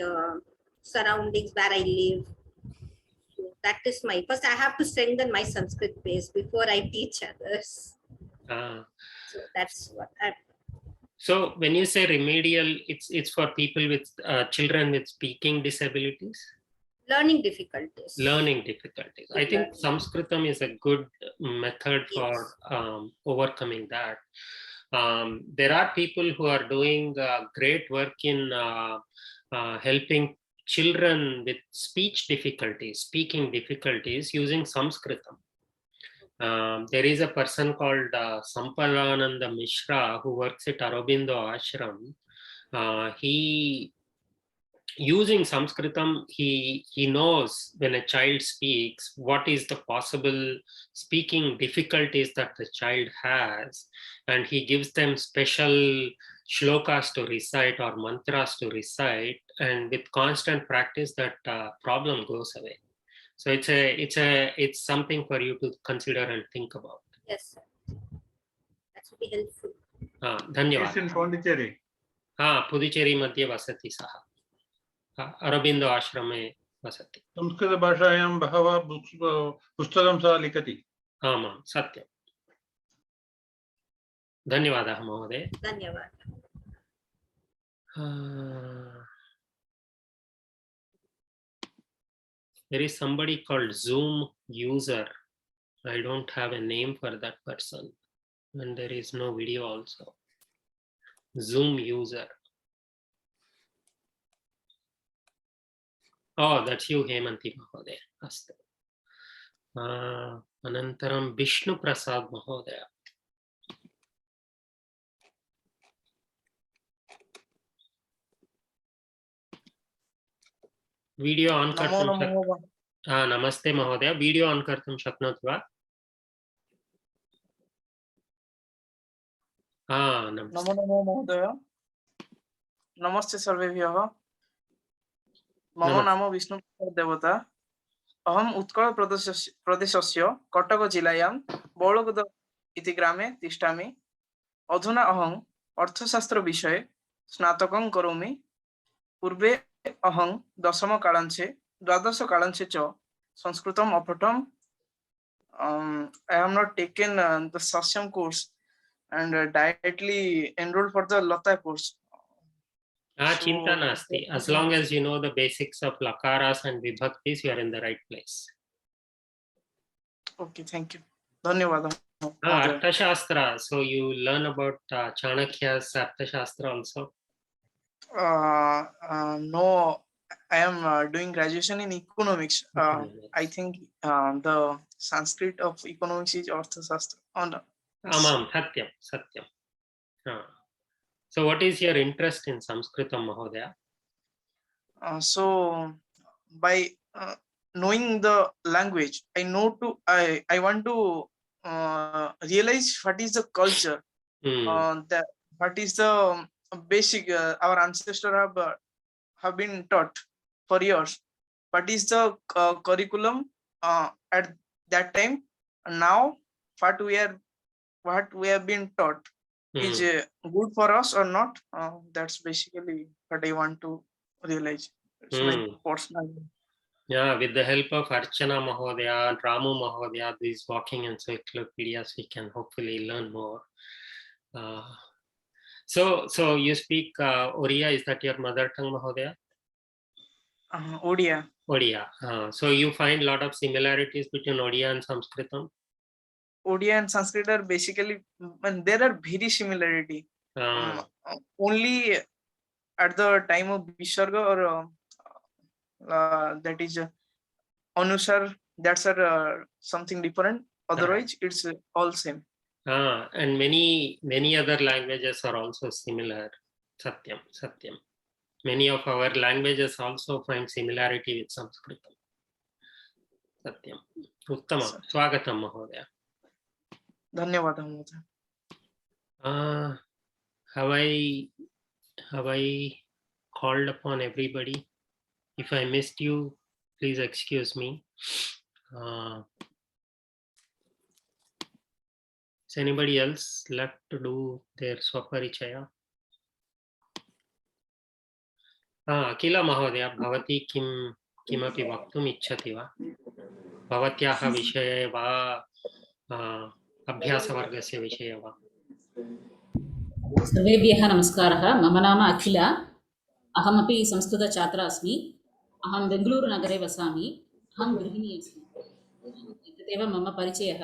surroundings where I live. That is my first. I have to strengthen my Sanskrit base before I teach others. So that's what I. So when you say remedial, it's for people with children with speaking disabilities. Learning difficulties. Learning difficulties. I think Sanskritam is a good method for overcoming that. There are people who are doing great work in helping children with speech difficulties, speaking difficulties using Sanskritam. There is a person called Sampadananda Mishra who works at Aurobindo Ashram. He, using Sanskritam, he knows when a child speaks what is the possible speaking difficulties that the child has, and he gives them special shlokas to recite or mantras to recite, and with constant practice that problem goes away. So it's something for you to consider and think about. Yes, sir. That would be helpful. Dhanyawad. Yes, in Pondicherry. Puducherry madhye vasati saha. Aurobindo ashrame vasati. Sanskrit bhashayam bahava pustakam sa likati. Amam, satyam. Dhanyavadah Mahoday. Dhanyavadah. There is somebody called Zoom user. I don't have a name for that person. And there is no video also. Zoom user. Oh, that's you, Hemanti Mahoday. Astu. Anantaram Vishnu Prasad Mahodaya. Video on कर्तुं नमस्ते महोदय, video on कर्तुं शक्नोति वा? नमो नमो महोदय। नमस्ते सर्वेभ्यः। मम नाम विष्णुप्रसाद देवता। अहम उत्कल प्रदेशस्य कटक जिलायां बौलगुद इति ग्रामे तिष्ठामि। अधुना अहं अर्थशास्त्र विषये स्नातकं करोमि। पूर्वे अहं दशम कालांशे द्वादश कालांशे च संस्कृतम् अपठम्। I have not taken the Sasyam course and directly enrolled for the Lata course. Chinta nasti. As long as you know the basics of lakaras and vibhaktis, you are in the right place. Okay, thank you. Dhanyawad. Arthashastra. So you learn about Chanakya's Arthashastra also? No, I am doing graduation in economics. I think the Sanskrit of economics is Arthashastra. Satyam, Satyam. So what is your interest in Sanskritam, Mahodaya? So by knowing the language, I want to realize what is the culture, what is the basic our ancestors have been taught for years. What is the curriculum at that time, and now what we have been taught is good for us or not. That's basically what I want to realize. It's my personal. Yeah, with the help of Archana Mahodaya, Ramu Mahodaya, these walking encyclopedias, we can hopefully learn more. So you speak Oriya, is that your mother tongue, Mahodaya? Odia. Odia. So you find a lot of similarities between Odia and Sanskritam? Odia and Sanskrit are basically, and there are very similarity. Only at the time of Visarga or that is Anusar, that's something different. Otherwise, it's all same. And many other languages are also similar. Satyam. Many of our languages also find similarity with Sanskritam. Satyam. Uttama. Swagatam, Mahodaya. Dhanyawad. Have I called upon everybody? If I missed you, please excuse me. Is anybody else left to do their Swaparichaya? Akila Mahodaya, Bhavati kimapi vaktum ichchati va? Bhavatyaha vishaye va? Abhyasavargasya vishaye va? सर्वेभ्यः नमस्कारः। मम नाम अखिला। अहमपि संस्कृतछात्रा अस्मि। अहं बेङ्गलूरुनगरे वसामि। अहं गृहिणी अस्मि। एतदेव मम परिचयः।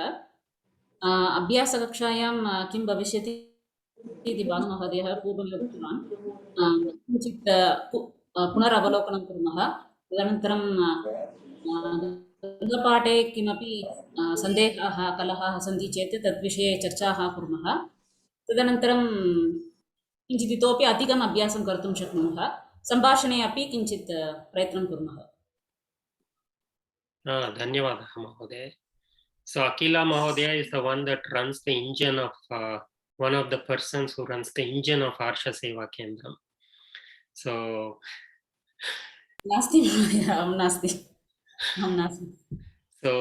अभ्यासकक्षायां किं भविष्यति इति भानुमहोदयः पूर्वमेव उक्तवान्। किञ्चित् पुनरवलोकनं कुर्मः। तदनन्तरं गृहपाठे किमपि सन्देहाः कलहाः सन्ति चेत् तद्विषये चर्चाः कुर्मः। तदनन्तरं किञ्चित् इतोपि अधिकम् अभ्यासं कर्तुं शक्नुमः। सम्भाषणे अपि किञ्चित् प्रयत्नं कुर्मः। धन्यवादः महोदय. So Akila Mahodaya is the one that runs the engine of one of the persons who runs the engine of Arsha Seva Kendram. So नास्ति महोदय, अहं नास्ति. So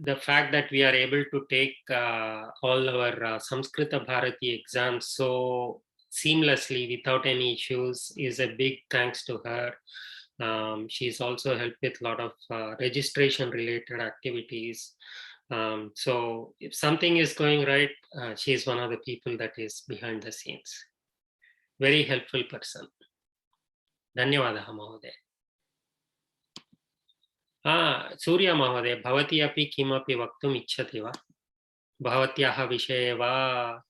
the fact that we are able to take all our Samskrita Bharati exams so seamlessly without any issues is a big thanks to her. She's also helped with a lot of registration related activities. So if something is going right, she's one of the people that is behind the scenes. Very helpful person. Dhanyawadaha Mahodaya. Surya Mahodaya, Bhavati api kimapi vaktum ichchati va? Bhavatyaha vishaye va?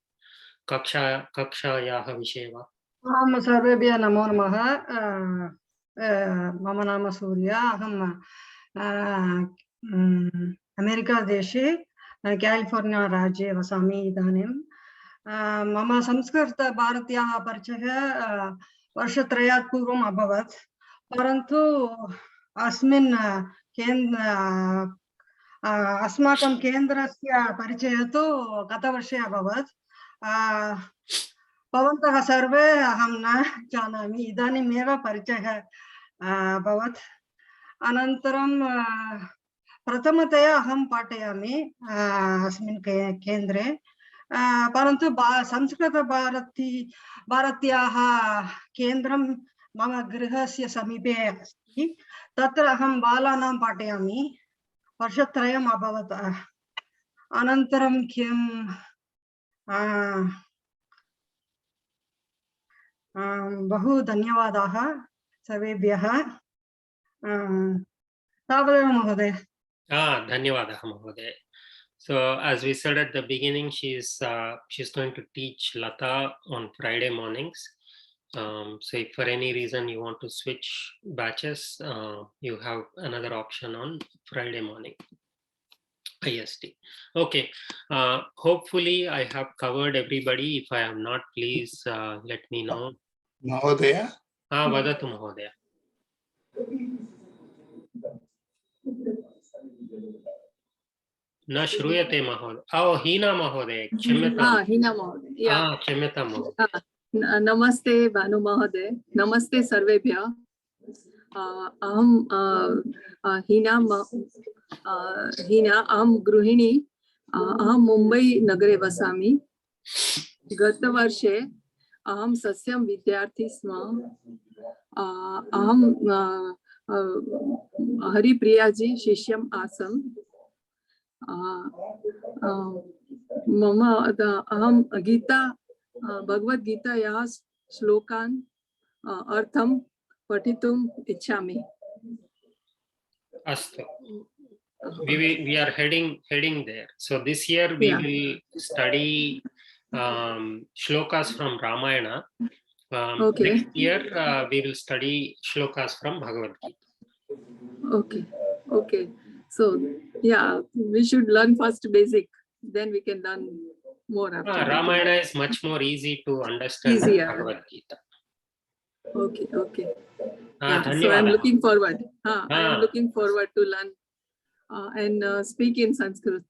Kakshayaha vishaye va? सर्वेभ्यः नमो नमः। मम नाम सूर्या। अहं America देशे California राज्ये वसामि इदानीं। मम संस्कृतभारत्याः परिचयः वर्षत्रयात् पूर्वम् अभवत्, परन्तु अस्मिन् अस्माकं केन्द्रस्य परिचयः तु गतवर्षे अभवत्। भवन्तः सर्वे अहं न जानामि, इदानीमेव परिचयः अभवत्। अनन्तरं प्रथमतया अहं पाठयामि अस्मिन् केन्द्रे, परन्तु संस्कृतभारत्याः केन्द्रं मम गृहस्य समीपे अस्ति। तत्र अहं बालानां पाठयामि, वर्षत्रयम् अभवत्। अनन्तरं किं बहु धन्यवादाः सर्वेभ्यः। तावदेव महोदय। धन्यवादः महोदय. So as we said at the beginning, she's going to teach Lata on Friday mornings. So if for any reason you want to switch batches, you have another option on Friday morning, IST. Okay, hopefully I have covered everybody. If I am not, please let me know. Mahodaya? Vadatu Mahodaya. न श्रूयते महोदय. हीना महोदय, क्षम्यतां. हीना महोदय. क्षम्यतां महोदय. नमस्ते भानु महोदय. नमस्ते सर्वेभ्यः. अहं हीना, अहं गृहिणी. अहं मुम्बै नगरे वसामि. गतवर्षे अहं सस्यं विद्यार्थी स्म. अहं हरिप्रियाजी शिष्यम् आसम्. अहं गीता भगवद्गीतायाः श्लोकान् अर्थं पठितुम् इच्छामि. Astu. We are heading there. So this year we will study shlokas from Ramayana. Next year we will study shlokas from Bhagavad Gita. Okay. So yeah, we should learn first basic, then we can learn more after. Ramayana is much more easy to understand than Bhagavad Gita. Okay. So I'm looking forward. I'm looking forward to learn and speak in Sanskrit.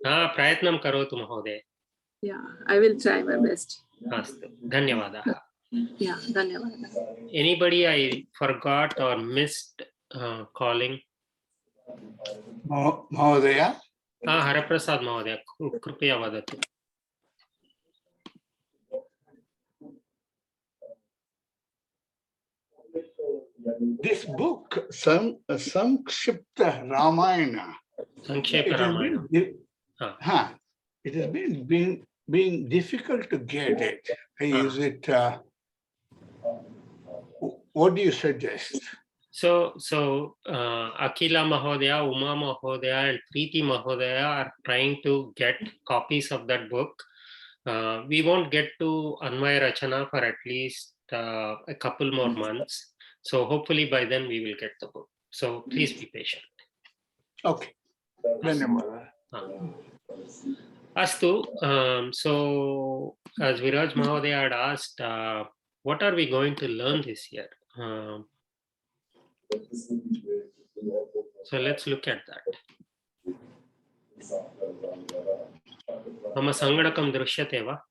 Prayatnam karotu mahoday. Yeah, I will try my best. Astu. Dhanyavadah. Yeah, dhanyavadah. Anybody I forgot or missed calling? Mahodaya? Haraprasad Mahodaya, Krupaya Vadatu. This book, Sankshipta Ramayana, Sankshepa Ramayana. It has been difficult to get it. Is it? What do you suggest? So Akila Mahodaya, Uma Mahodaya, and Preeti Mahodaya are trying to get copies of that book. We won't get to Anvaya Rachana for at least a couple more months. So hopefully by then we will get the book. So please be patient. Okay. Astu. So as Viraj Mahodaya had asked, what are we going to learn this year? So let's look at that. Mama Sangadakam Drishyate va?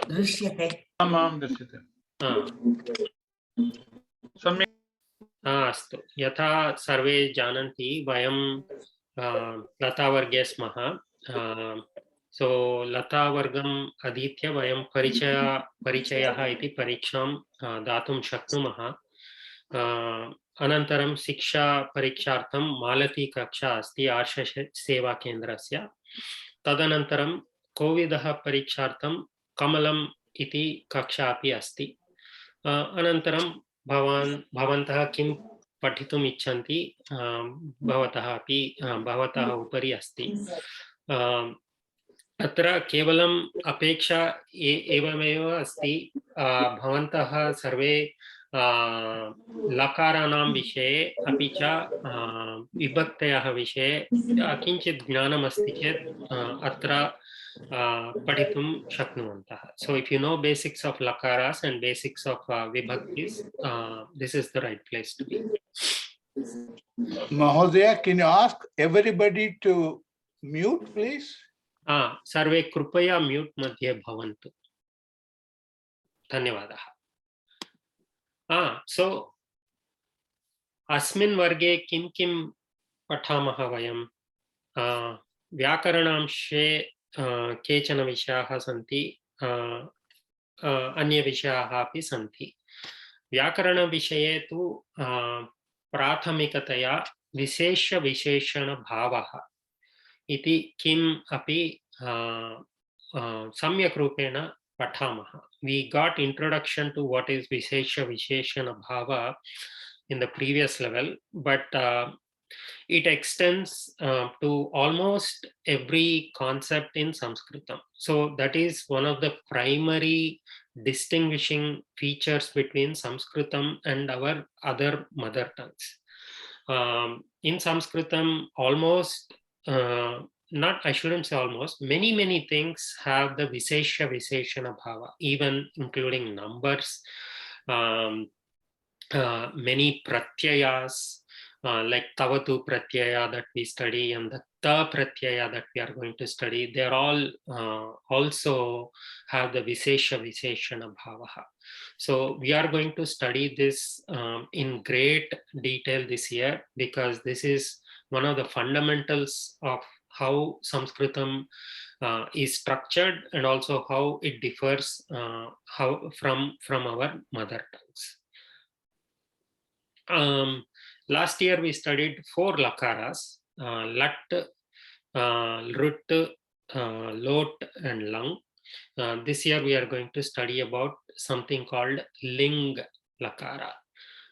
Drishyate. Amam Drishyate. अस्तु. यथा सर्वे जानन्ति वयं लतावर्गे स्मः. सो लतावर्गम् अधीत्य वयं परिचयः इति परीक्षां दातुं शक्नुमः. अनन्तरं शिक्षा परीक्षार्थं मालती कक्षा अस्ति आर्षसेवाकेन्द्रस्य. तदनन्तरं कोविदः परीक्षार्थं कमलम् इति कक्षा अपि अस्ति. अनन्तरं भवन्तः किं पठितुम् इच्छन्ति भवतः उपरि अस्ति. अत्र केवलम् अपेक्षा एवमेव अस्ति. भवन्तः सर्वे लकाराणां विषये अपि च विभक्तयः विषये किञ्चित् ज्ञानम् अस्ति चेत् अत्र पठितुं शक्नुवन्तः. So if you know basics of lakaras and basics of vibhaktis, this is the right place to be. Mahodaya, can you ask everybody to mute, please? सर्वे कृपया म्यूट मध्ये भवन्तु. धन्यवादः. So अस्मिन् वर्गे किं किं पठामः वयं? व्याकरणांशे केचन विषयाः सन्ति, अन्य विषयाः अपि सन्ति. व्याकरणविषये तु प्राथमिकतया विशेषविशेषणभावः इति किम् अपि सम्यक् रूपेण पठामः. We got introduction to what is Vishesha Visheshana Bhava in the previous level, but it extends to almost every concept in Sanskritam. So that is one of the primary distinguishing features between Sanskritam and our other mother tongues. In Sanskritam, almost, I shouldn't say almost, many things have the Vishesha Visheshana Bhava, even including numbers, many pratyayas, like Tavatu Pratyaya that we study and the Ta Pratyaya that we are going to study, they are all also have the Vishesha Visheshana Bhava. So we are going to study this in great detail this year, because this is one of the fundamentals of how Sanskritam is structured and also how it differs from our mother tongues. Last year we studied 4 lakaras, lat, rut, lot and lang. This year we are going to study about something called ling lakara.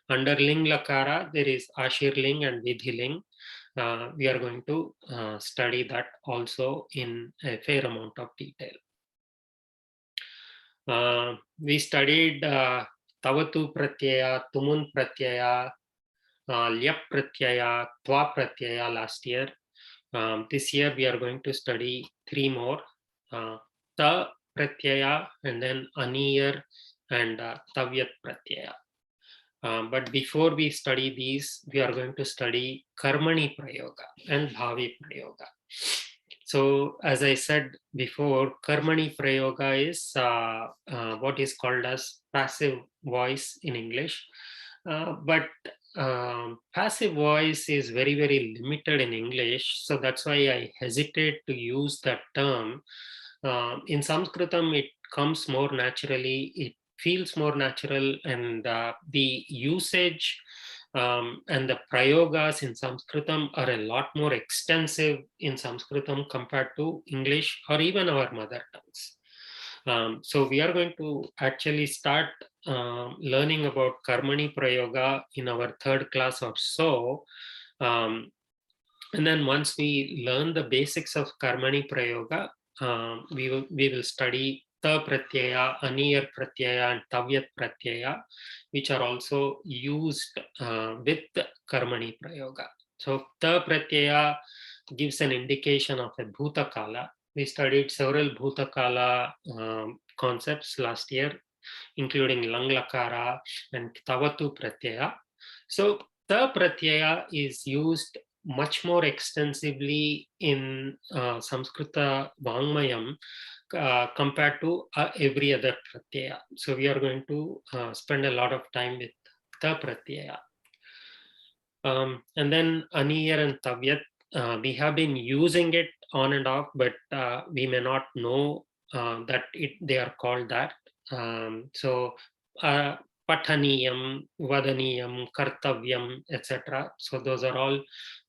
Under ling lakara there is ashir ling and vidhi ling. We are going to study that also in a fair amount of detail. We studied Tavatu Pratyaya, Tumun Pratyaya, Lyap Pratyaya, Tva Pratyaya last year. This year we are going to study 3 more, Ta Pratyaya, and then Aniyar and Tavyat Pratyaya. But before we study these, we are going to study Karmani Prayoga and Bhavi Prayoga. So as I said before, Karmani Prayoga is what is called as passive voice in English. But passive voice is very limited in English, so that's why I hesitate to use that term. In Sanskritam it comes more naturally, it feels more natural, and the usage and the prayogas in Sanskritam are a lot more extensive in Sanskritam compared to English or even our mother tongues. So we are going to actually start learning about Karmani Prayoga in our 3rd class or so. And then once we learn the basics of Karmani Prayoga, we will study Ta Pratyaya, Aniyar Pratyaya and Tavyat Pratyaya, which are also used with Karmani Prayoga. So Ta Pratyaya gives an indication of a Bhutakala. We studied several Bhutakala concepts last year, including Lang Lakara and Tavatu Pratyaya. So Ta Pratyaya is used much more extensively in Samskrita Vangmayam compared to every other Pratyaya. So we are going to spend a lot of time with Ta Pratyaya. And then Aniyar and Tavyat, we have been using it on and off, but we may not know that they are called that. So Pathaniyam, Vadaniyam, Kartavyam, etc. So those are all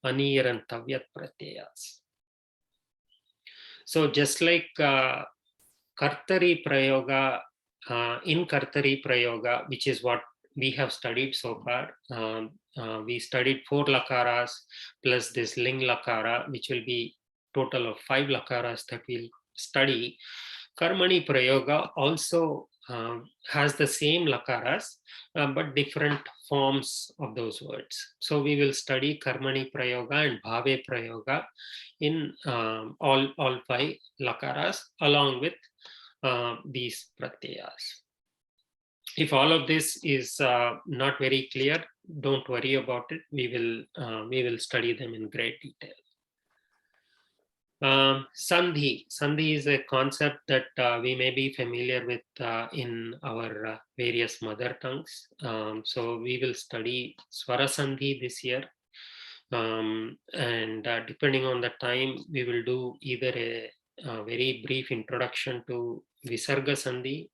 Aniyar and Tavyat Pratyayas. So just like Kartari Prayoga, in Kartari Prayoga, which is what we have studied so far, we studied 4 lakaras plus this ling lakara, which will be total of 5 lakaras that we'll study. Karmani Prayoga also has the same lakaras, but different forms of those words. So we will study Karmani Prayoga and Bhave Prayoga in all 5 lakaras along with these pratyayas. If all of this is not very clear, don't worry about it. We will study them in great detail. Sandhi. Sandhi is a concept that we may be familiar with in our various mother tongues. So we will study Swara Sandhi this year. And depending on the time, we will do either a very brief introduction to Visarga Sandhi,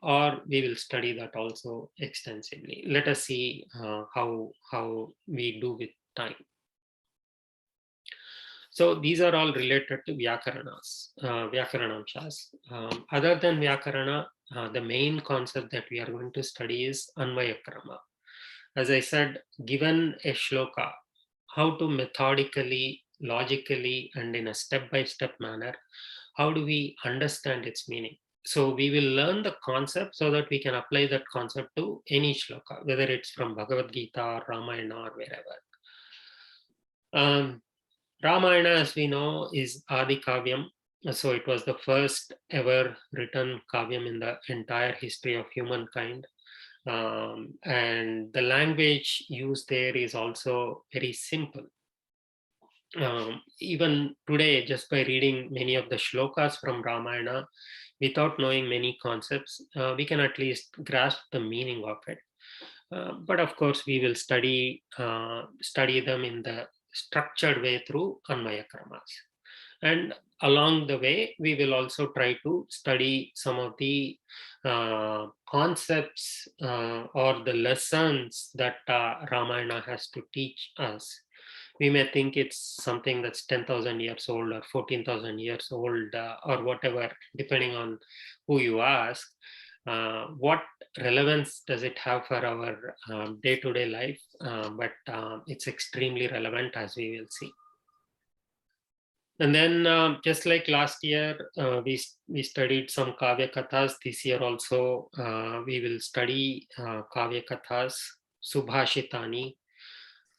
or we will study that also extensively. Let us see how we do with time. So these are all related to Vyakaranas, Vyakaranamshas. Other than Vyakarana, the main concept that we are going to study is Anvayakrama. As I said, given a shloka, how to methodically, logically, and in a step-by-step manner, how do we understand its meaning? So we will learn the concept so that we can apply that concept to any shloka, whether it's from Bhagavad Gita or Ramayana or wherever. Ramayana, as we know, is Adi Kavyam. So it was the first ever written kavyam in the entire history of humankind. And the language used there is also very simple. Even today, just by reading many of the shlokas from Ramayana, without knowing many concepts, we can at least grasp the meaning of it. But of course, we will study them in the structured way through Anvaya Kramas. And along the way, we will also try to study some of the concepts or the lessons that Ramayana has to teach us. We may think it's something that's 10,000 years old or 14,000 years old or whatever, depending on who you ask. What relevance does it have for our day-to-day life? But it's extremely relevant, as we will see. And then just like last year, we studied some Kavya Kathas. This year also, we will study Kavya Kathas, Subhashitani,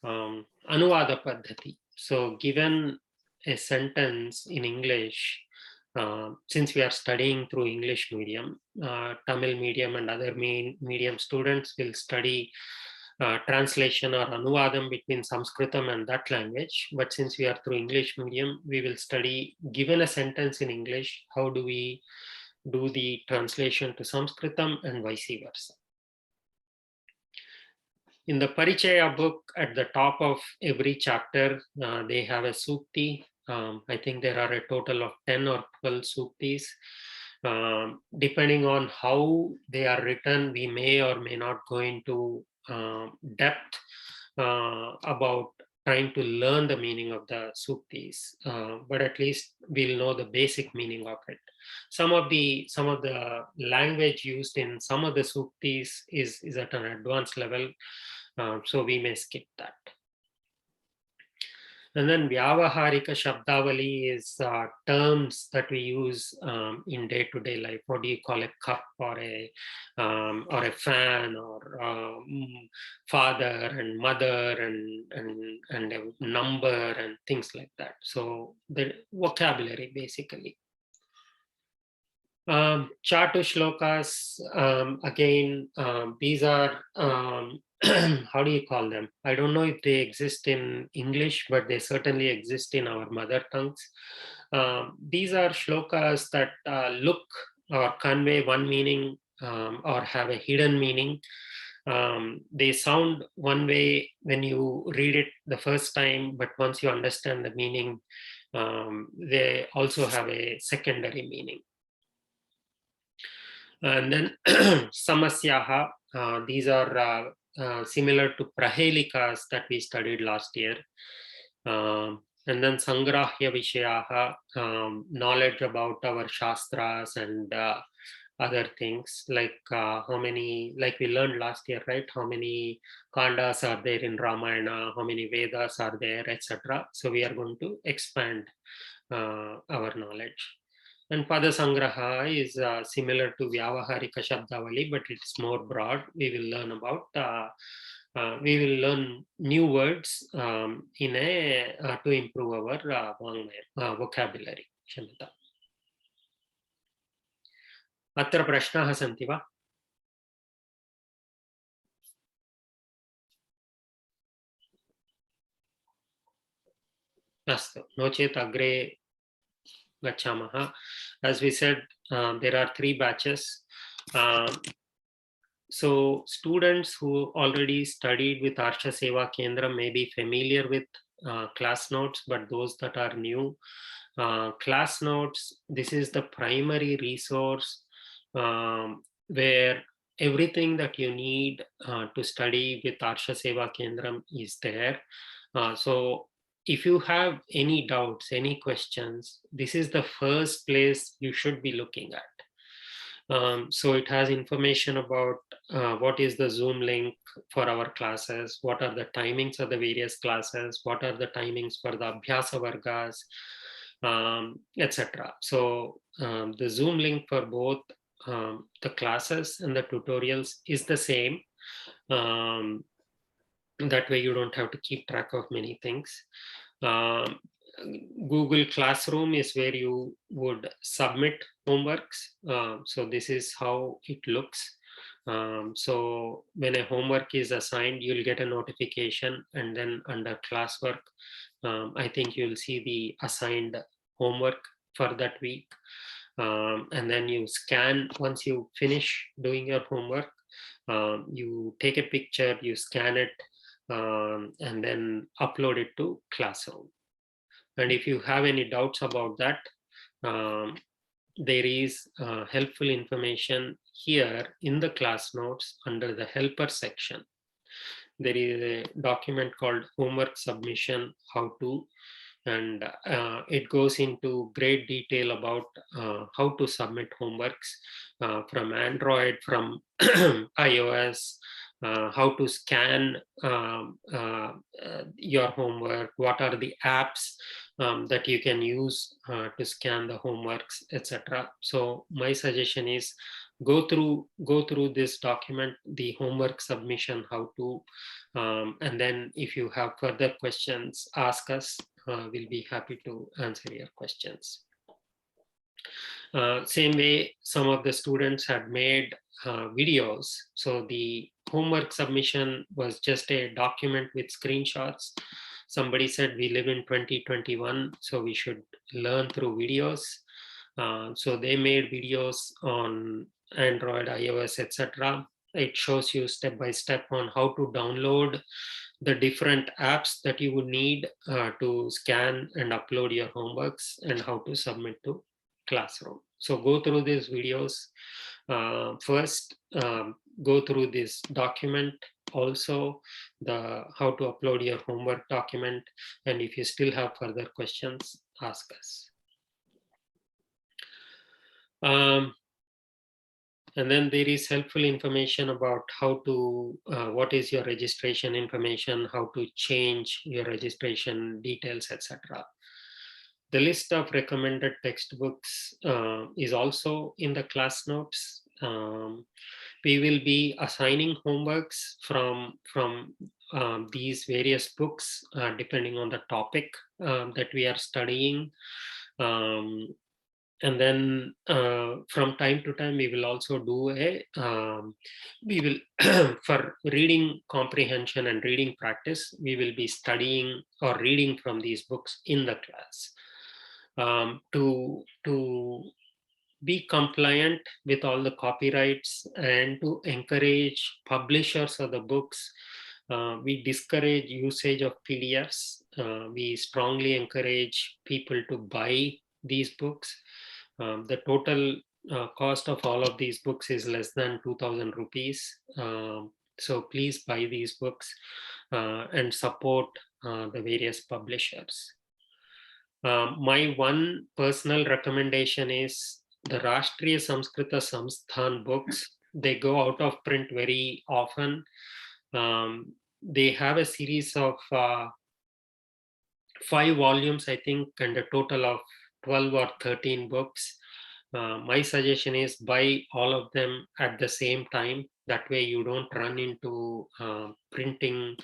Anuvada Paddhati. So given a sentence in English, since we are studying through English medium, Tamil medium and other medium students will study translation or Anuvadam between Sanskritam and that language. But since we are through English medium, we will study, given a sentence in English, how do we do the translation to Sanskritam and vice versa. In the Parichaya book, at the top of every chapter, they have a sukti. I think there are a total of 10 or 12 suktis. Depending on how they are written, we may or may not go into depth about trying to learn the meaning of the suktis, but at least we'll know the basic meaning of it. Some of the language used in some of the suktis is at an advanced level, so we may skip that. And then Vyavaharika Shabdavali is terms that we use in day-to-day life. What do you call a cup or a fan or father and mother and a number and things like that. So the vocabulary basically. Chatu Shlokas, again, these are how do you call them? I don't know if they exist in English, but they certainly exist in our mother tongues. These are shlokas that look or convey one meaning or have a hidden meaning. They sound one way when you read it the first time, but once you understand the meaning, they also have a secondary meaning. And then Samasyaha, these are similar to Prahelikas that we studied last year. And then Sangrahya Vishayaha, knowledge about our Shastras and other things, like how many, like we learned last year, right? How many Kandas are there in Ramayana, how many Vedas are there, etc. So we are going to expand our knowledge. And Padasangraha is similar to Vyavaharika Shabdavali, but it's more broad. We will learn about, we will learn new words to improve our vocabulary. Shamita. Atra prashnaः सन्ति वा? Astu. No chet agre gacchamaha. As we said, there are 3 batches. So students who already studied with Arsha Seva Kendra may be familiar with class notes, but those that are new, class notes, this is the primary resource where everything that you need to study with Arsha Seva Kendram is there. So if you have any doubts, any questions, this is the first place you should be looking at. So it has information about what is the Zoom link for our classes, what are the timings of the various classes, what are the timings for the Abhyasa Vargas, etc. So the Zoom link for both the classes and the tutorials is the same. That way you don't have to keep track of many things. Google Classroom is where you would submit homeworks. So this is how it looks. So when a homework is assigned, you'll get a notification, and then under classwork, I think you'll see the assigned homework for that week. And then you scan, once you finish doing your homework, you take a picture, you scan it, and then upload it to Classroom. And if you have any doubts about that, there is helpful information here in the class notes under the helper section. There is a document called Homework Submission How To, and it goes into great detail about how to submit homeworks from Android, from iOS, how to scan your homework, what are the apps that you can use to scan the homeworks, etc. So my suggestion is go through this document, the homework submission how to, and then if you have further questions, ask us. We'll be happy to answer your questions. Same way, some of the students had made videos. So the homework submission was just a document with screenshots. Somebody said we live in 2021, so we should learn through videos. So they made videos on Android, iOS, etc. It shows you step by step on how to download the different apps that you would need to scan and upload your homeworks, and how to submit to Classroom. So go through these videos. First, go through this document, also the how to upload your homework document, and if you still have further questions, ask us. And then there is helpful information about how to, what is your registration information, how to change your registration details, etc. The list of recommended textbooks is also in the class notes. We will be assigning homeworks from these various books depending on the topic that we are studying. And then from time to time, we will also do we will, for reading comprehension and reading practice, we will be studying or reading from these books in the class. To be compliant with all the copyrights and to encourage publishers of the books, we discourage usage of PDFs. We strongly encourage people to buy these books. The total cost of all of these books is less than 2,000 rupees. So please buy these books and support the various publishers. My one personal recommendation is the Rashtriya Samskrita Samsthan books. They go out of print very often. They have a series of 5 volumes, I think, and a total of 12 or 13 books. My suggestion is buy all of them at the same time. That way you don't run into printing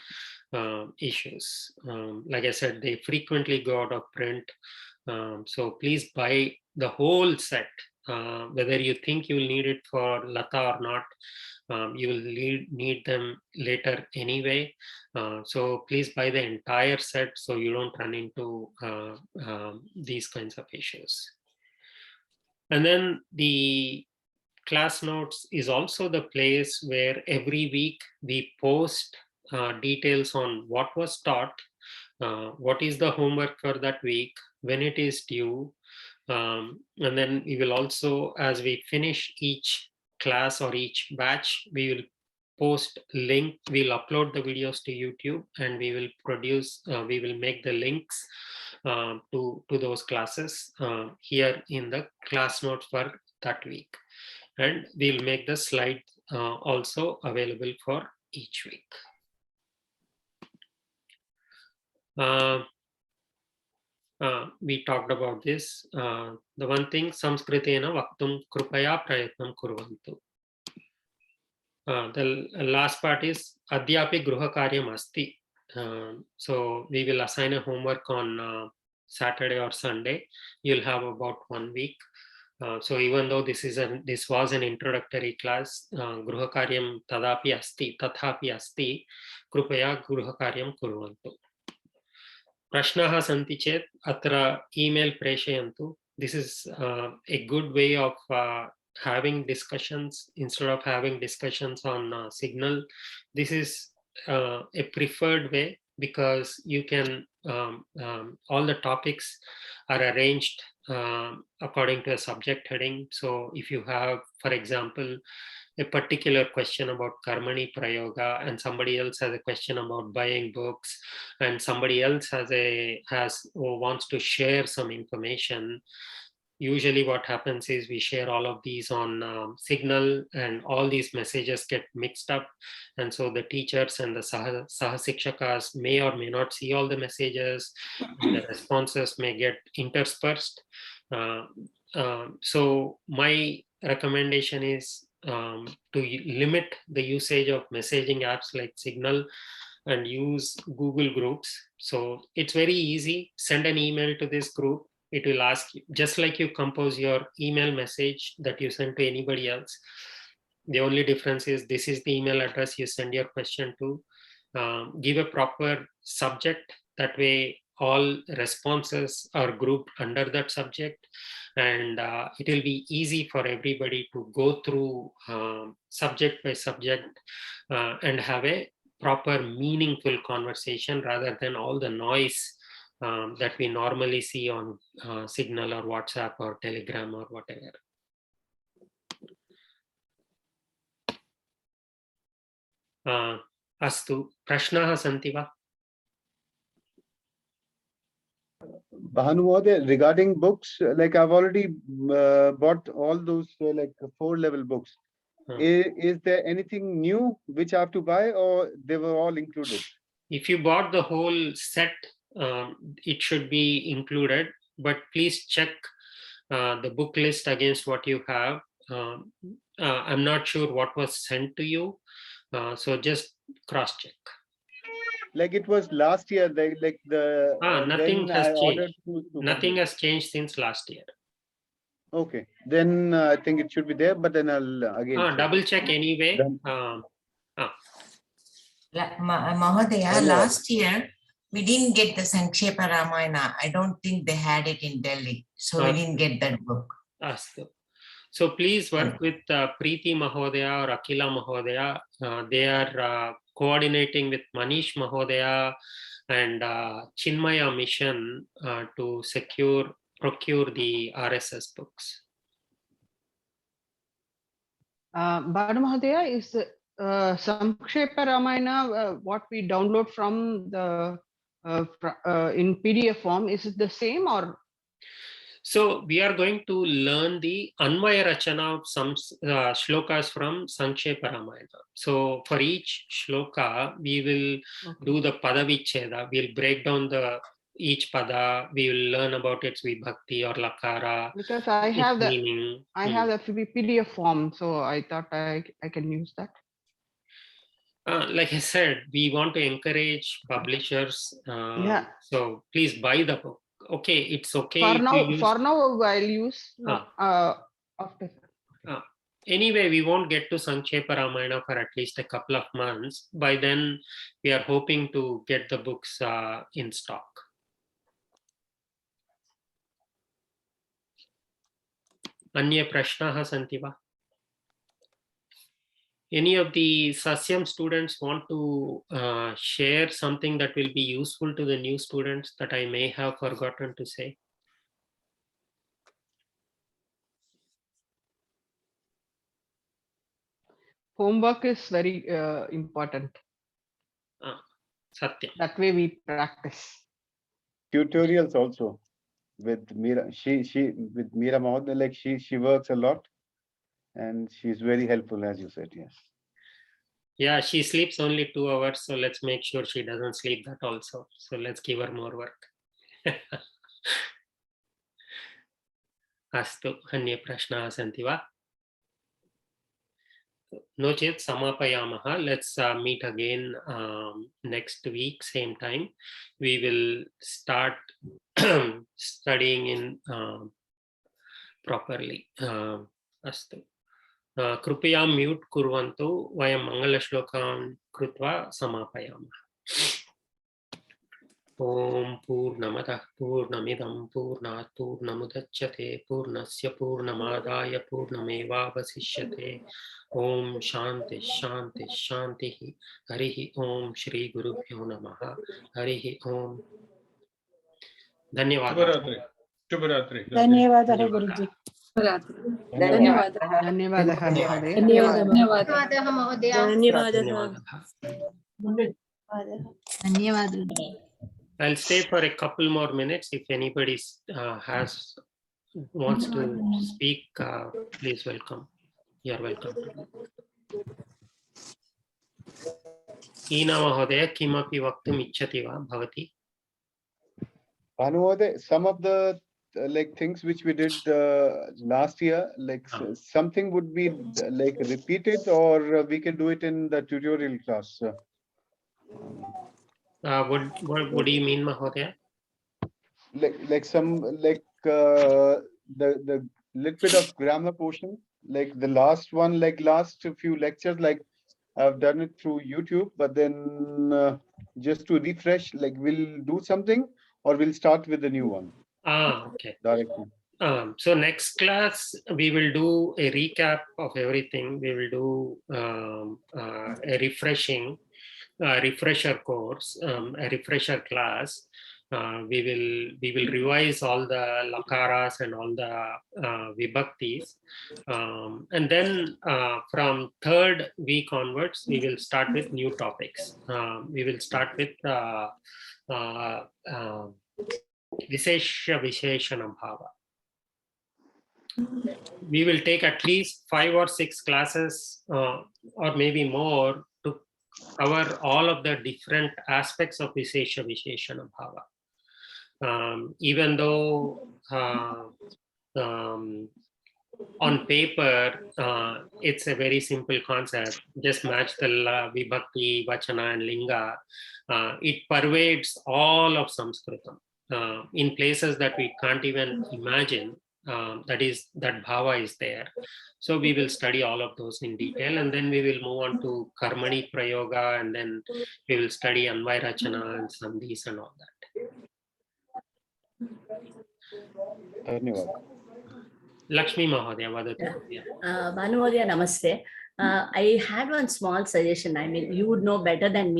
issues. Like I said, they frequently go out of print. So please buy the whole set. Whether you think you'll need it for Lata or not, you will need them later anyway. So please buy the entire set so you don't run into these kinds of issues. And then the class notes is also the place where every week we post details on what was taught, what is the homework for that week, when it is due. And then we will also, as we finish each class or each batch, we will post link, we'll upload the videos to YouTube, and we will produce, we will make the links to those classes here in the class notes for that week. And we'll make the slide also available for each week. We talked about this. The one thing, Samskritena Vaktum Krupaya Prayatnam Kurvantu. The last part is Adhyapi Gruha Karyam Asti. So we will assign a homework on Saturday or Sunday. You'll have about 1 week. So even though this was an introductory class, Gruha Karyam Tadapi Asti, Tathapi Asti, Krupaya Gruha Karyam Kurvantu. Prashnaha santi chet atra email preshayantu. This is a good way of having discussions instead of having discussions on Signal. This is a preferred way because you can all the topics are arranged according to a subject heading. So if you have, for example, a particular question about Karmani Prayoga, and somebody else has a question about buying books, and somebody else wants to share some information. Usually what happens is we share all of these on Signal, and all these messages get mixed up. And so the teachers and the Sahasikshakas may or may not see all the messages. The responses may get interspersed. So my recommendation is to limit the usage of messaging apps like Signal and use Google Groups. So it's very easy. Send an email to this group. It will ask you, just like you compose your email message that you send to anybody else. The only difference is this is the email address you send your question to. Give a proper subject. That way all responses are grouped under that subject, and it will be easy for everybody to go through subject by subject and have a proper meaningful conversation rather than all the noise that we normally see on Signal or WhatsApp or Telegram or whatever. Astu, prashnaha santi va? Bhanu, regarding books, like I've already bought all those like 4-level books. Is there anything new which I have to buy, or they were all included? If you bought the whole set, it should be included, but please check the book list against what you have. I'm not sure what was sent to you, so just cross check. Like it was last year, like the nothing has changed. Nothing has changed since last year. Okay, then I think it should be there, but then I'll again double check anyway. Mahodaya, last year we didn't get the Sankshepa Ramayana. I don't think they had it in Delhi, so we didn't get that book. So please work with Preeti Mahodaya or Akila Mahodaya. They are coordinating with Manish Mahodaya and Chinmaya Mission to procure the RSS books. Bhanu Mahodaya, is Sankshepa Ramayana what we download from the in PDF form, is it the same or? So we are going to learn the Anvaya Rachana of some shlokas from Sankshepa Ramayana. So for each shloka, we will do the Padavicheda. We'll break down the each pada. We will learn about its vibhakti or lakara. Because I its have the meaning. have the PDF form, so I thought I can use that. Like I said, we want to encourage publishers. Yeah. So please buy the book. Okay, it's okay. For if now, you use, I'll use after. Anyway, we won't get to Sankshepa Ramayana for at least a couple of months. By then, we are hoping to get the books in stock. Anya prashnaha santi va? Any of the Sasyam students want to share something that will be useful to the new students that I may have forgotten to say? Homework is very important. Satya. That way we practice. Tutorials also with Meera. She with Meera Mahodaya, like she works a lot, and she's very helpful, as you said. Yes. Yeah, she sleeps only 2 hours, so let's make sure she doesn't sleep that also. So let's give her more work. Astu, Anya prashnaha santi va? No chet samapayamaha. Let's meet again next week, same time. We will start studying in properly. Astu. Krupaya mute kurvantu vayam mangala shlokan krutva samapayamaha. Om Purnamadah Purnamidam Purnat Purnamudachyate Purnasya Purnamadaya Purnameva Vasishyate. Om Shanti Shanti Shanti. Harihi Om Shri Gurubhyo Namaha. Harihi Om. Dhanyawad. Shubharatri. ಧನ್ಯವಾದ ಗುರುಜಿ. ಧನ್ಯವಾದः ಮಹೋದಯ. ಧನ್ಯವಾದः ಮಹೋದಯ. ಧನ್ಯವಾದಗಳು. I'll stay for a couple more minutes. If anybody wants to speak, please welcome. You're welcome. Ina Mahodaya kimapi vaktum ichchati va bhavati? Bhanuode, some of the like things which we did last year, like something would be like repeated, or we can do it in the tutorial class. What do you mean, Mahodaya? Like some the little bit of grammar portion, like the last one, like last few lectures, like I've done it through YouTube, but then just to refresh, like we'll do something, or we'll start with the new one. Okay. Directly. So next class, we will do a recap of everything. We will do a refresher course, a refresher class. We will revise all the lakaras and all the vibhaktis, and then from third week onwards, we will start with new topics. We will start with Vishesha Visheshana Bhava. We will take at least 5 or 6 classes or maybe more to cover all of the different aspects of Vishesha Visheshana Bhava. Even though on paper, it's a very simple concept. Just match the Vibhakti, Vachana and Linga. It pervades all of Sanskritam. In places that we can't even imagine, that bhava is there. So we will study all of those in detail, and then we will move on to Karmani Prayoga, and then we will study Anvay Rachana and Sandhis and all that. Lakshmi Mahodaya, vadatu. Bhanu Mahodaya, namaste. I had one small suggestion. I mean, you would know better than me.